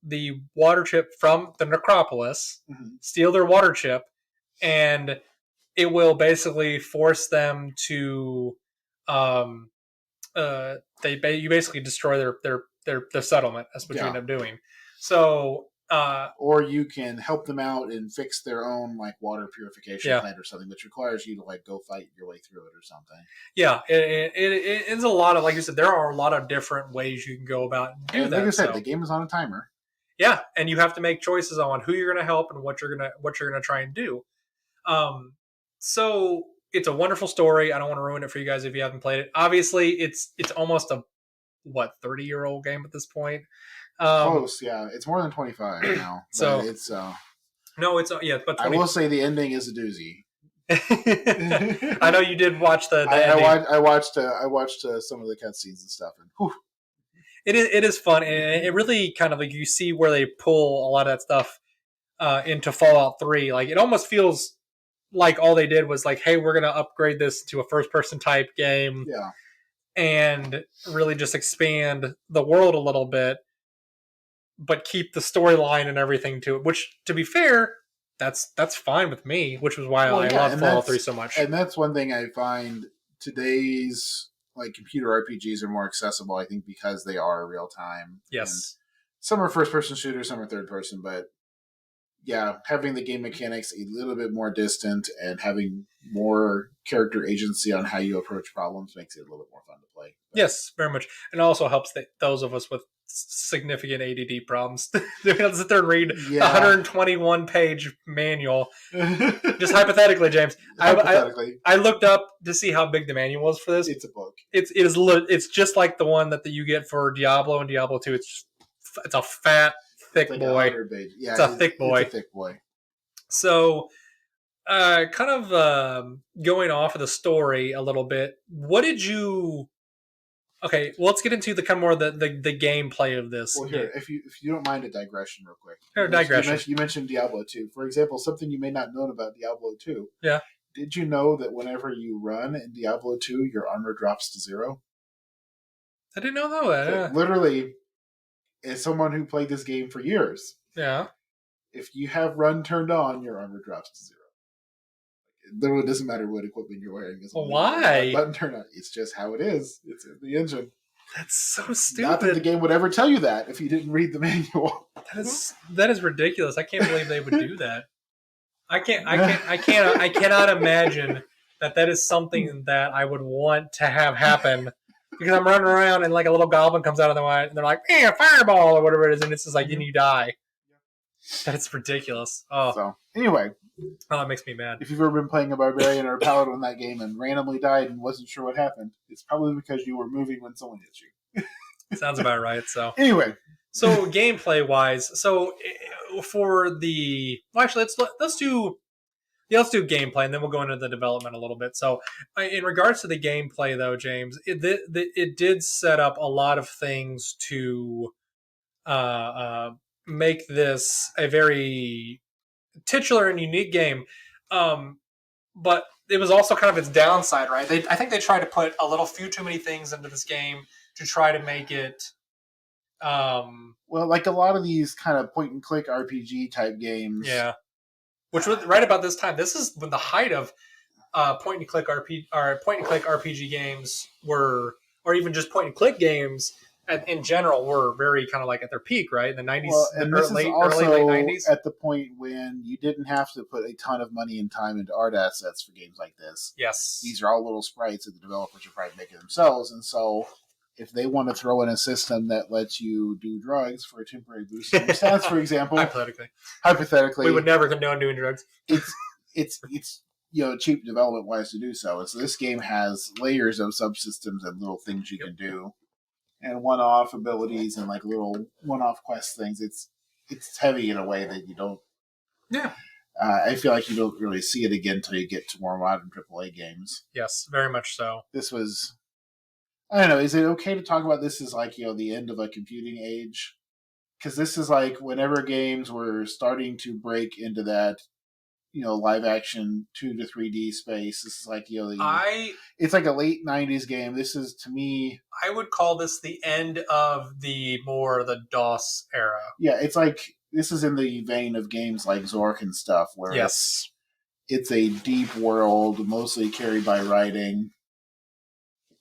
the water chip from the necropolis, steal their water chip, and it will basically force them to you basically destroy their settlement. That's what you end up doing. So or you can help them out and fix their own like water purification plant or something, which requires you to like go fight your way through it or something. Yeah, it's a lot of, like you said, there are a lot of different ways you can go about and do that. Like I said, the game is on a timer. Yeah, and you have to make choices on who you're going to help and what you're going to try and do. So it's a wonderful story. I don't want to ruin it for you guys if you haven't played it. Obviously, it's almost a 30-year-old game at this point. Close, yeah. It's more than 25 now. So it's no, it's but 20... I will say the ending is a doozy. I know you did watch the ending. I watched some of the cutscenes and stuff, and whew. It is fun, and it really kind of like you see where they pull a lot of that stuff into Fallout 3. Like it almost feels like all they did was like, hey, we're gonna upgrade this to a first-person type game, and really just expand the world a little bit, but keep the storyline and everything to it. Which, to be fair, that's fine with me. Which was why I love Fallout 3 so much. And that's one thing I find today's like computer RPGs are more accessible, I think, because they are real time. Yes. And some are first person shooters, some are third person, but yeah, having the game mechanics a little bit more distant and having more character agency on how you approach problems makes it a little bit more fun to play. But yes, very much. And also helps those of us with significant ADD problems. They're going to sit there and read the 121-page manual. Just hypothetically, James. I looked up to see how big the manual was for this. It's a book. It's just like the one that you get for Diablo and Diablo 2. It's a fat, thick boy. Yeah, it's a thick boy. It's a thick boy. So, kind of going off of the story a little bit, what did you... Okay, well, let's get into the kind of more the gameplay of this. Well, here, if you don't mind a digression real quick. Digression. You mentioned Diablo 2. For example, something you may not know about Diablo 2. Yeah. Did you know that whenever you run in Diablo 2, your armor drops to 0? I didn't know that. So literally, as someone who played this game for years, if you have run turned on, your armor drops to 0. It literally doesn't matter what equipment you're wearing. Why? Button turn on. It's just how it is. It's in the engine. That's so stupid. Not that the game would ever tell you that if you didn't read the manual. That is ridiculous. I can't believe they would do that. I cannot imagine that is something that I would want to have happen. Because I'm running around and like a little goblin comes out of the way and they're like, fireball or whatever it is, and it's just like, then you die. That's ridiculous. Oh. So anyway. Oh, that makes me mad. If you've ever been playing a barbarian or a paladin in that game and randomly died and wasn't sure what happened, it's probably because you were moving when someone hit you. Sounds about right. So anyway, so gameplay wise, for the let's do gameplay and then we'll go into the development a little bit. So in regards to the gameplay though, James, it did set up a lot of things to make this a very titular and unique game, but it was also kind of its downside, right? I think they tried to put a little few too many things into this game to try to make it well, like a lot of these kind of point and click RPG type games, which was right about this time. This is when the height of point and click RPG games were or even just point and click games in general were very kind of like at their peak, right? In the 90s, Well, and this is also early late 90s. at the point when you didn't have to put a ton of money and time into art assets for games like this. Yes. These are all little sprites that the developers are probably making themselves, and so if they want to throw in a system that lets you do drugs for a temporary boost in your stats, for example, hypothetically, we would never condone doing drugs. It's cheap development wise to do so. And so this game has layers of subsystems and little things you can do, and one-off abilities and like little one-off quest things. It's heavy in a way that you don't. Yeah. I feel like you don't really see it again until you get to more modern AAA games. Yes, very much so. This was. I don't know. Is it okay to talk about this as like the end of a computing age? Because this is like whenever games were starting to break into that, live action 2 to 3D space. This is like it's like a late 90s game. This is, to me, I would call this the end of the DOS era. Yeah, it's like this is in the vein of games like Zork and stuff, where yes, it's a deep world, mostly carried by writing,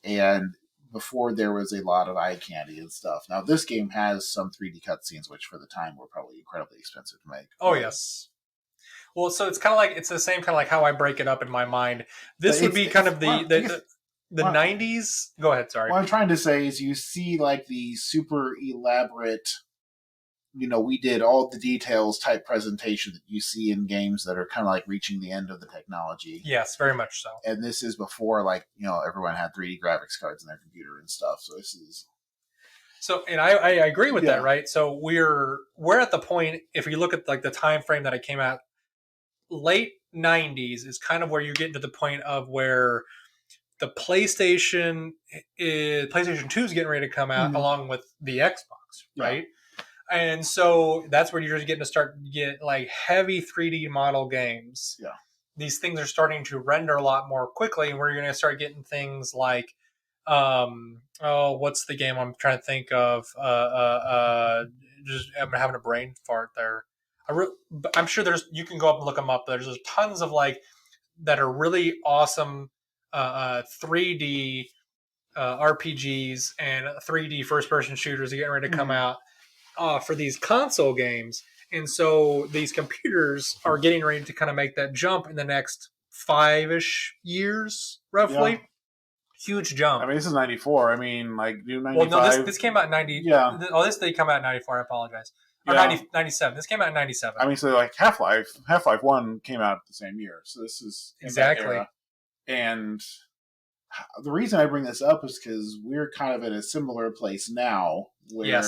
and before there was a lot of eye candy and stuff. Now this game has some 3D cutscenes, which for the time were probably incredibly expensive to make. Oh yes. Well, so it's kind of like it's the same kind of like how I break it up in my mind. This would be kind of the 90s. Go ahead, sorry. What I'm trying to say is you see like the super elaborate, we did all the details type presentation that you see in games that are kind of like reaching the end of the technology. Yes, very much so. And this is before everyone had 3D graphics cards in their computer and stuff. So this is. So, and I agree with that, right? So we're at the point, if you look at like the time frame that it came out, late 90s is kind of where you get to the point of where the PlayStation 2 is getting ready to come out along with the Xbox, right? And so that's where you're just getting to start to get like heavy 3D model games. Yeah. These things are starting to render a lot more quickly, and we're going to start getting things like what's the game I'm trying to think of? Just I'm having a brain fart there. I'm sure you can go up and look them up. There's tons of like that are really awesome 3D RPGs and 3D first-person shooters are getting ready to come out for these console games. And so these computers are getting ready to kind of make that jump in the next 5-ish years, roughly. Yeah. Huge jump. I mean, this is 94. I mean, like, 95. Well, no, this came out in 90. Yeah. This did come out in 94. I apologize. Or 97. This came out in 97. I mean, so like Half-Life 1 came out the same year. So this is exactly. And the reason I bring this up is because we're kind of in a similar place now, where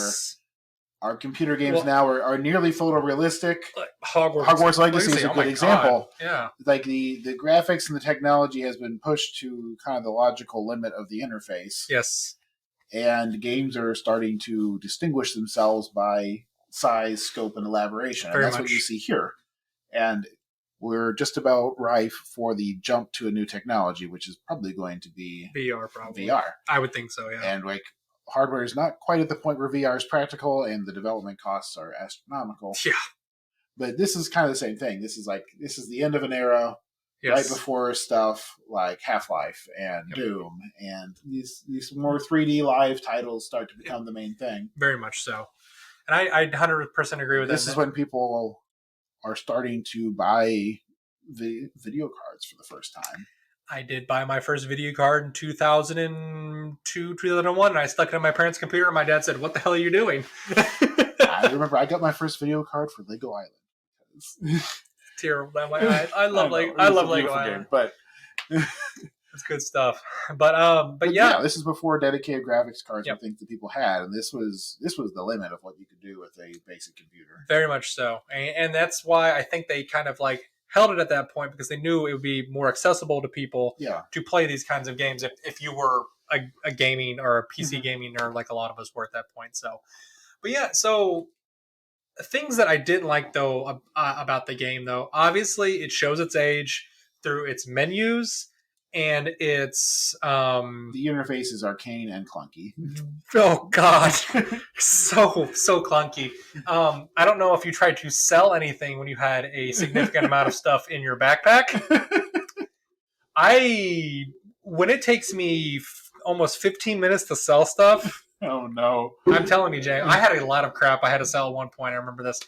our computer games now are nearly photorealistic. Hogwarts Legacy is a good example. Yeah, like the graphics and the technology has been pushed to kind of the logical limit of the interface. Yes, and games are starting to distinguish themselves by size, scope, and elaboration. And that's what you see here. And we're just about ripe for the jump to a new technology, which is probably going to be VR. Probably VR. I would think so. Yeah, and like hardware is not quite at the point where VR is practical, and the development costs are astronomical. Yeah, but this is kind of the same thing. This is the end of an era, right before stuff like Half-Life and Doom, and these more 3D live titles start to become the main thing. Very much so. And I 100% agree with that. This is when people are starting to buy the video cards for the first time. I did buy my first video card in 2002, 2001, and I stuck it on my parents' computer, and my dad said, "What the hell are you doing?" I remember I got my first video card for Lego Island. Terrible. I love Lego Island. Game, but it's good stuff. But yeah, this is before dedicated graphics cards and things that people had, and this was the limit of what you could do with a basic computer. Very much so, and that's why I think they kind of like held it at that point, because they knew it would be more accessible to people to play these kinds of games if you were a gaming or a PC gaming nerd like a lot of us were at that point. So, but yeah, so things that I didn't like though about the game though, obviously it shows its age through its menus and its the interface is arcane and clunky. Oh god, so clunky. I don't know if you tried to sell anything when you had a significant amount of stuff in your backpack. When it takes me almost 15 minutes to sell stuff. Oh no! I'm telling you, Jay, I had a lot of crap I had to sell at one point. I remember this.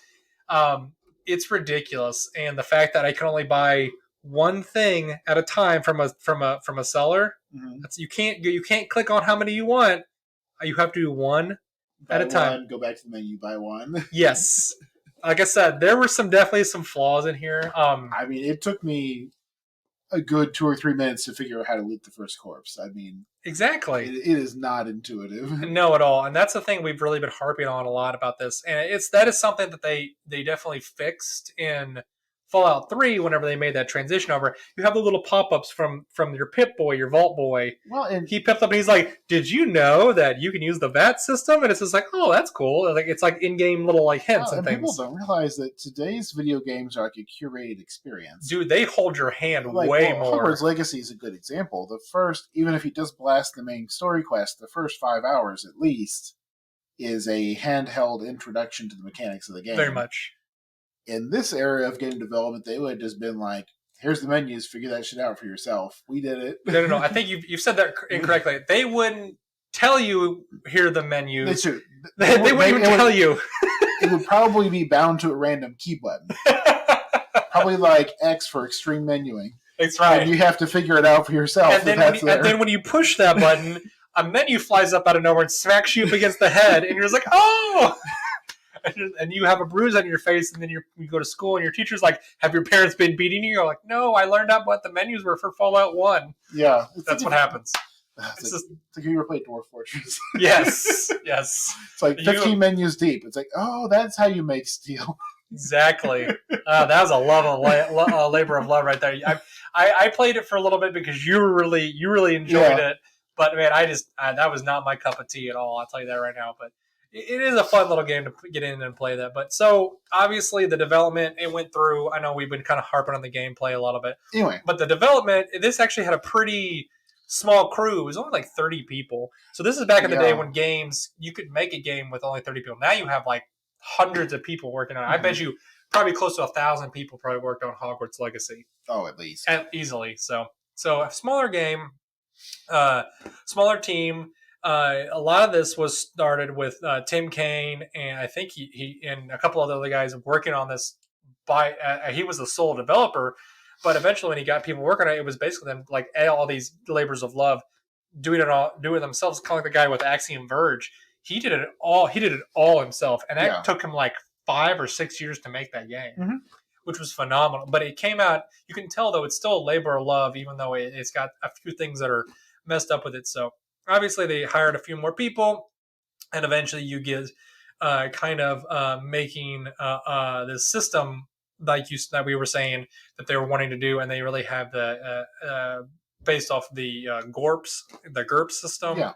It's ridiculous, and the fact that I can only buy one thing at a time from a seller. Mm-hmm. That's, you can't click on how many you want. You have to do one at a time. Go back to the menu. Buy one. Yes. Like I said, there were definitely some flaws in here. I mean, it took me a good 2 or 3 minutes to figure out how to loot the first corpse. I mean, exactly. It is not intuitive. No, at all. And that's the thing we've really been harping on a lot about this. And that is something that they definitely fixed in Fallout 3 whenever they made that transition over. You have the little pop-ups from your Pip-Boy, your Vault Boy. Well, and he pipped up and he's like, "Did you know that you can use the VAT system?" And it's just like, "Oh, that's cool." It's like in-game little like hints and things. People don't realize that today's video games are like a curated experience. Dude, they hold your hand way more. Hogwarts Legacy is a good example. The first, even if you just blast the main story quest, the first 5 hours at least is a handheld introduction to the mechanics of the game. Very much. In this area of game development, they would have just been like, here's the menus, figure that shit out for yourself. We did it. No. I think you've said that incorrectly. They wouldn't tell you, here are the menus. They wouldn't even tell you. It would probably be bound to a random key button. Probably like X for extreme menuing. That's right. And you have to figure it out for yourself. And then when you push that button, a menu flies up out of nowhere and smacks you up against the head, and you're just like, oh! And you have a bruise on your face, and then you go to school, and your teacher's like, have your parents been beating you? You're like, no, I learned out what the menus were for Fallout 1. Yeah. That's what happens. It's like you ever played Dwarf Fortress. Yes. It's like 15 menus deep. It's like, oh, that's how you make steel. Exactly. That was a labor of love right there. I played it for a little bit because you really enjoyed it. But man, that was not my cup of tea at all. I'll tell you that right now. But it is a fun little game to get in and play that. But so obviously the development, it went through. I know we've been kind of harping on the gameplay a little bit. Anyway, but the development, this actually had a pretty small crew. It was only like 30 people. So this is back in the day when games, you could make a game with only 30 people. Now you have like hundreds of people working on it. I bet you probably close to 1,000 people probably worked on Hogwarts Legacy. Oh, at least. Easily. So a smaller game, smaller team. A lot of this was started with Tim Kaine, and I think he and a couple of other guys working on this. He was the sole developer, but eventually when he got people working on it, it was basically them like all these labors of love, doing it themselves. Kind of like the guy with Axiom Verge. He did it all himself, and that took him like 5 or 6 years to make that game, which was phenomenal. But it came out, you can tell though, it's still a labor of love, even though it's got a few things that are messed up with it. So obviously they hired a few more people, and eventually you get making this system that we were saying that they were wanting to do, and they really have the based off the GURPS system. Yeah.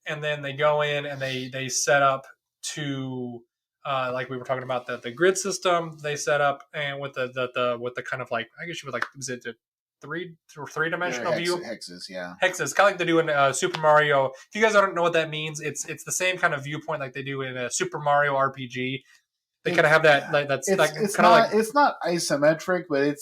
And then they go in and they set up to like we were talking about the grid system they set up, and with the kind of like, I guess you would like, is it the three-dimensional view? Hexes, yeah. Hexes, kind of like they do in Super Mario. If you guys don't know what that means, it's the same kind of viewpoint like they do in a Super Mario RPG. They kind of have that. It's not isometric, but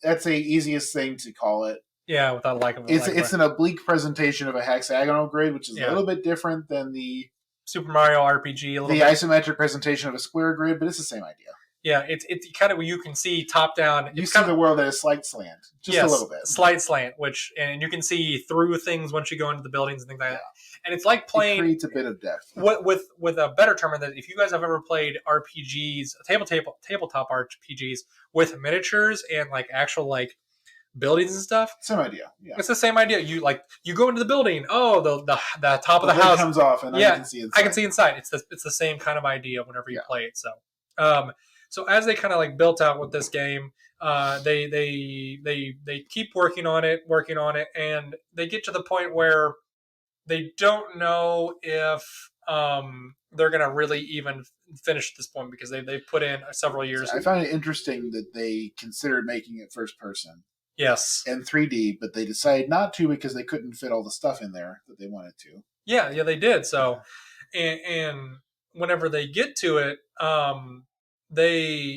that's the easiest thing to call it. Yeah, without liking it. It's an oblique presentation of a hexagonal grid, which is a little bit different than the Super Mario RPG. The isometric presentation of a square grid, but it's the same idea. Yeah, it's kind of where you can see top down. You see the world at a slight slant, just a little bit. Slight slant, and you can see through things once you go into the buildings and things like that. And it's like playing. It creates a bit of depth. With a better term, that if you guys have ever played RPGs, tabletop RPGs with miniatures and like actual like buildings and stuff. Same idea. Yeah, it's the same idea. You go into the building. Oh, the top of the house comes off, and I can see inside. I can see inside. It's the same kind of idea whenever you play it. So as they kind of like built out with this game, they keep working on it, and they get to the point where they don't know if they're going to really even finish at this point, because they put in several years. I find it interesting that they considered making it first person. Yes. And 3D, but they decided not to because they couldn't fit all the stuff in there that they wanted to. Yeah, they did. So, and whenever they get to it, they're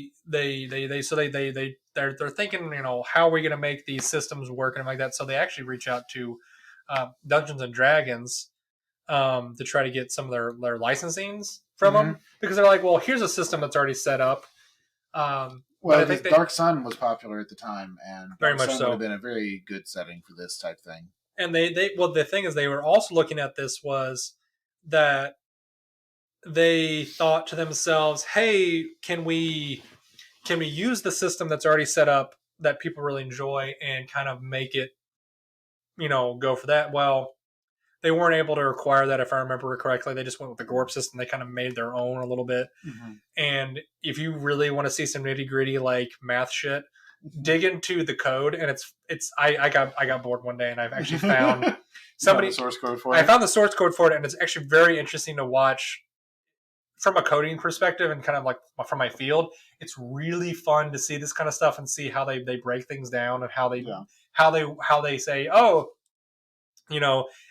thinking, how are we going to make these systems work and like that. So they actually reach out to Dungeons and Dragons to try to get some of their licensings from them, because they're like, well, here's a system that's already set up. Well, because Dark Sun was popular at the time, and very Dark much Sun would have been a very good setting for this type thing. And the thing is, they were also looking at this was that they thought to themselves, hey, can we use the system that's already set up that people really enjoy and kind of make it, go for that? Well, they weren't able to require that, if I remember correctly. They just went with the GORP system. They kind of made their own a little bit. And if you really want to see some nitty gritty like math shit, dig into the code. And I got bored one day and I've actually found somebody the source code for it. I found the source code for it, and it's actually very interesting to watch from a coding perspective and kind of like from my field. It's really fun to see this kind of stuff and see how they break things down and how they say, oh,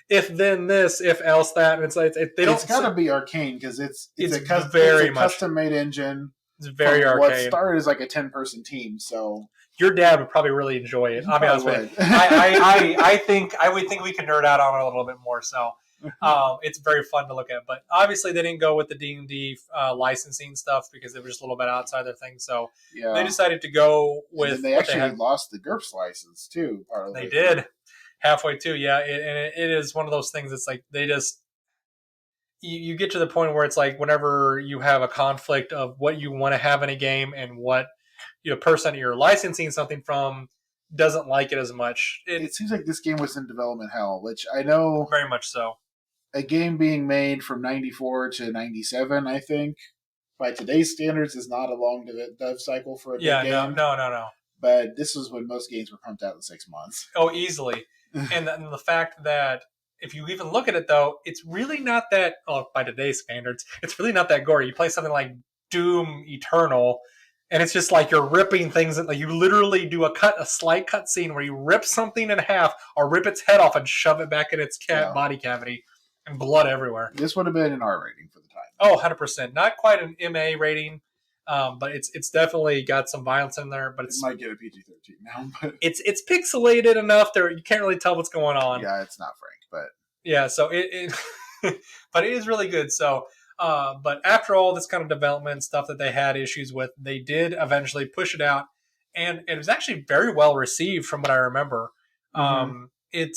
if then this, if else that, and it's like it's got to be arcane because it's a custom made engine. It's very arcane. What started as like a 10-person team, so your dad would probably really enjoy it. I'll be honest with you. I would think we could nerd out on it a little bit more. So it's very fun to look at. But obviously, they didn't go with the D&D licensing stuff because it was just a little bit outside their thing. So they decided to go with. And they actually lost the GURPS license too. They did. Halfway too, yeah, and it is one of those things. It's like they just you get to the point where it's like whenever you have a conflict of what you want to have in a game and what person you're licensing something from doesn't like it as much. It seems like this game was in development hell, which I know very much so. A game being made from 94 to 97, I think, by today's standards, is not a long dev cycle for a big game. No. But this was when most games were pumped out in 6 months. Oh, easily. And the fact that if you even look at it, though, it's really not that, by today's standards, it's really not that gory. You play something like Doom Eternal, and it's just like you're ripping things. Like you literally do a slight cut scene where you rip something in half or rip its head off and shove it back in its body cavity, and blood everywhere. This would have been an R rating for the time. Oh, 100%. Not quite an MA rating. But it's definitely got some violence in there. But it might get a PG-13 now. But it's pixelated enough there you can't really tell what's going on. Yeah, it's not frank, but yeah. So it but it is really good. So, but after all this kind of development stuff that they had issues with, they did eventually push it out, and it was actually very well received from what I remember. It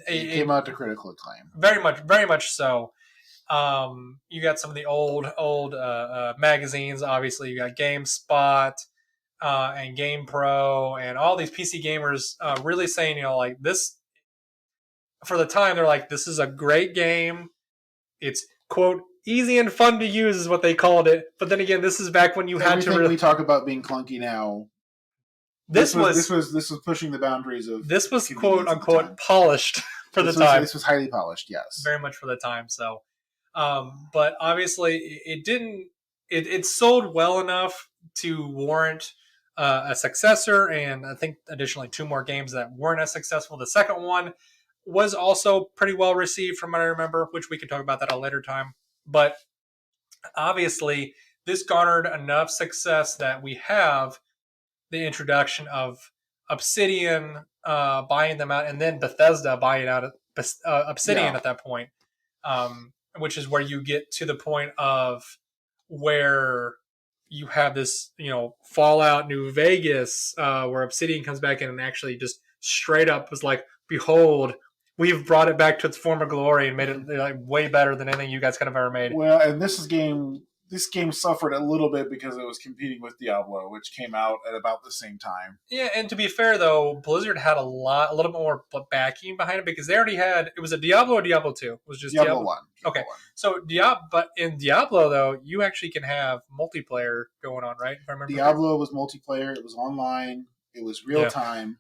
came out to critical acclaim. Very much so. You got some of the old magazines. Obviously, you got GameSpot and GamePro and all these PC gamers really saying, like this for the time. They're like, this is a great game. It's quote easy and fun to use is what they called it. But then again, this is back when you had to. We talk about being clunky now. This was pushing the boundaries of. This was quote unquote polished for the time. This was highly polished. Yes, very much for the time. So. But obviously it didn't, it sold well enough to warrant a successor, and I think additionally 2 more games that weren't as successful. The second one was also pretty well received from what I remember, which we can talk about that at a later time. But obviously this garnered enough success that we have the introduction of Obsidian buying them out, and then Bethesda buying out Obsidian at that point. Which is where you get to the point of where you have this, Fallout New Vegas, where Obsidian comes back in and actually just straight up was like, behold, we've brought it back to its former glory and made it like way better than anything you guys could have ever made. Well, and this game suffered a little bit because it was competing with Diablo, which came out at about the same time. Yeah, and to be fair though, Blizzard had a little bit more backing behind it because they already had. It was a Diablo or Diablo 2? It was just Diablo 1. Okay, so but in Diablo though, you actually can have multiplayer going on, right? If I remember. Diablo was multiplayer. It was online. It was real time,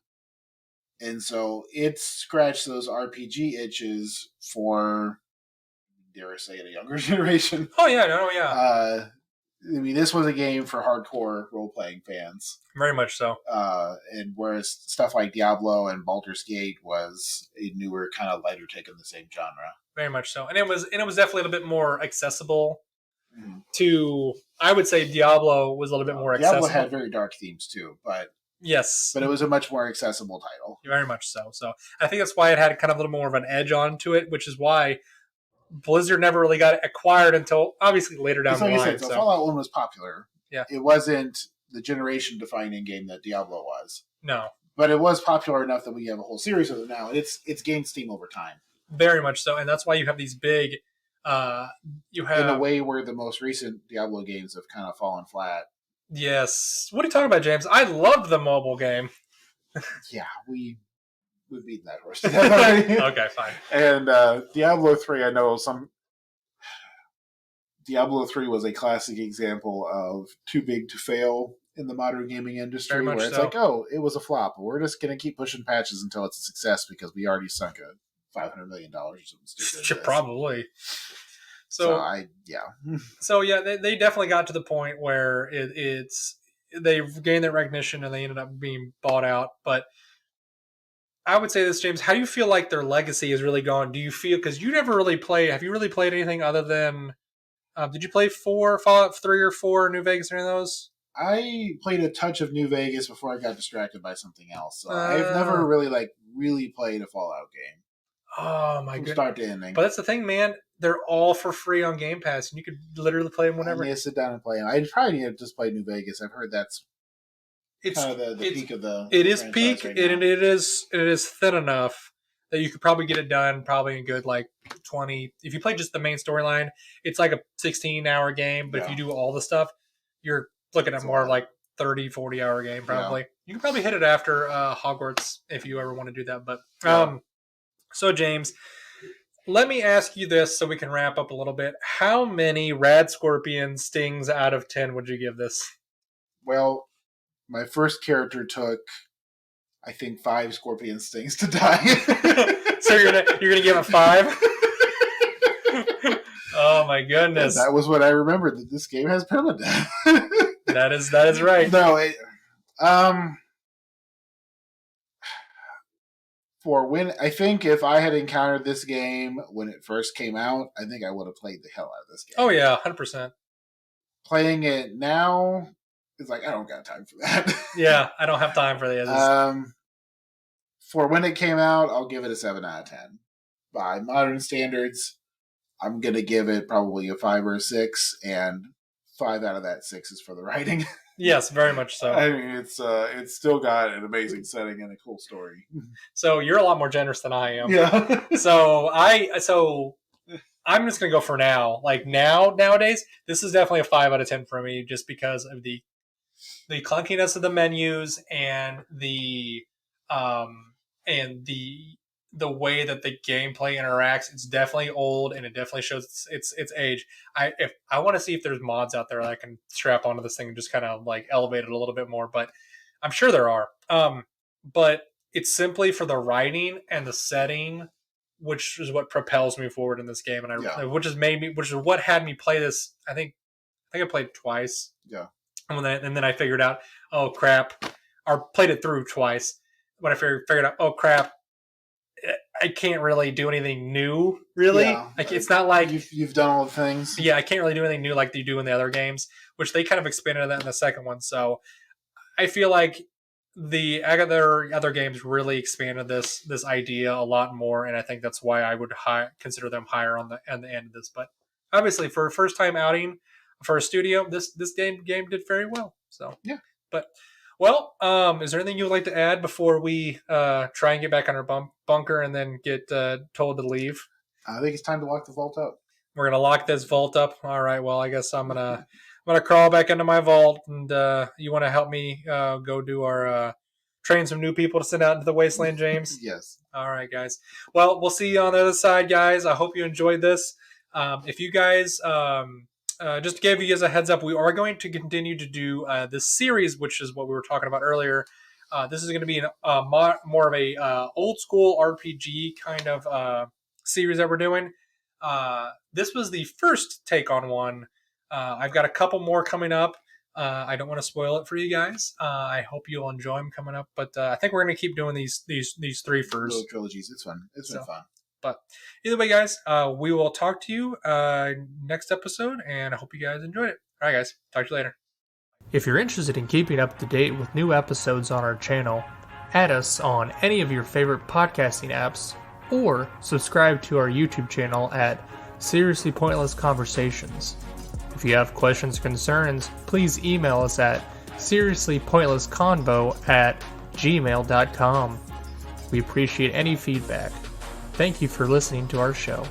and so it scratched those RPG itches for. Dare I say it, a younger generation. Oh yeah. I mean, this was a game for hardcore role-playing fans. Very much so. And whereas stuff like Diablo and Baldur's Gate was a newer, kind of lighter take on the same genre. Very much so, and it was definitely a little bit more accessible. To, I would say Diablo was a little bit more accessible. Diablo had very dark themes too, but Yes. But it was a much more accessible title. Very much so. So I think that's why it had kind of a little more of an edge onto it, which is why Blizzard never really got acquired until obviously later down the line. Like I said, so Fallout 1 was popular. Yeah. It wasn't the generation-defining game that Diablo was. No. But it was popular enough that we have a whole series of it now. And it's gained steam over time. Very much so. And that's why you have these big... you have... In a way where the most recent Diablo games have kind of fallen flat. Yes. What are you talking about, James? I loved the mobile game. Yeah, we've beaten that horse to death already. Okay, fine. And Diablo 3, I know Diablo 3 was a classic example of too big to fail in the modern gaming industry, where it's like, oh, it was a flop, but we're just going to keep pushing patches until it's a success because we already sunk a $500 million or something stupid. Probably. So they definitely got to the point where they've gained that recognition and they ended up being bought out. But I would say this, James, how do you feel like their legacy is really gone? Do you feel, because you never really played, have you really played anything other than, did you play Fallout 3 or 4, New Vegas, or any of those? I played a touch of New Vegas before I got distracted by something else. So I've never really played a Fallout game. Oh my goodness. Start to ending. But that's the thing, man. They're all for free on Game Pass, and you could literally play them whenever. I need to sit down and play them. I probably need to just play New Vegas. I've heard that's kind of the peak of the. It is peak, right, and it is thin enough that you could probably get it done probably in good 20. If you play just the main storyline, it's like a 16-hour game. But if you do all the stuff, you're looking at more like 30, 40-hour game probably. Yeah. You can probably hit it after Hogwarts if you ever want to do that. But so James, let me ask you this so we can wrap up a little bit. How many rad scorpion stings out of 10 would you give this? Well, my first character took, I think, 5 scorpion stings to die. So you're gonna give it 5? Oh my goodness! And that was what I remembered, that this game has permadeath. That is right. No, I think if I had encountered this game when it first came out, I think I would have played the hell out of this game. Oh yeah, 100%. Playing it now, it's like I don't got time for that. Yeah, I don't have time for this. For when it came out, I'll give it a 7 out of 10. By modern standards, I'm gonna give it probably a 5 or a 6, and 5 out of that 6 is for the writing. Yes, very much so. I mean, it's still got an amazing setting and a cool story. So you're a lot more generous than I am. Yeah. So I'm just gonna go for now. Nowadays, this is definitely a 5 out of 10 for me, just because of the clunkiness of the menus and the way that the gameplay interacts. It's definitely old, and it definitely shows its age. I want to see if there's mods out there that I can strap onto this thing and just kind of elevate it a little bit more, but I'm sure there are. But it's simply for the writing and the setting, which is what propels me forward in this game, and which is what had me play this. I think I played it twice. Yeah. And then I figured out, oh crap, or played it through twice. When I figured out, oh crap, I can't really do anything new, really. Yeah, it's not like you've done all the things. Yeah, I can't really do anything new like you do in the other games, which they kind of expanded that in the second one. So I feel like the other games really expanded this idea a lot more, and I think that's why I would consider them higher on the end of this. But obviously, for a first time outing for a studio, this game did very well. So yeah, but. Well, is there anything you would like to add before we try and get back on our bunker and then get told to leave? I think it's time to lock the vault up. We're gonna lock this vault up. All right. Well, I guess I'm gonna crawl back into my vault, and you want to help me go do our train some new people to send out into the wasteland, James? Yes. All right, guys. Well, we'll see you on the other side, guys. I hope you enjoyed this. If you guys. Just to give you guys a heads up, we are going to continue to do this series, which is what we were talking about earlier. This is going to be more of a old school RPG kind of series that we're doing. This was the first take on one. I've got a couple more coming up. I don't want to spoil it for you guys. I hope you'll enjoy them coming up, but I think we're going to keep doing these 3 first. Little trilogies. It's fun. It's been fun. But either way, guys, we will talk to you next episode, and I hope you guys enjoyed it. All right, guys. Talk to you later. If you're interested in keeping up to date with new episodes on our channel, add us on any of your favorite podcasting apps, or subscribe to our YouTube channel at Seriously Pointless Conversations. If you have questions or concerns, please email us at seriouslypointlessconvo@gmail.com. We appreciate any feedback. Thank you for listening to our show.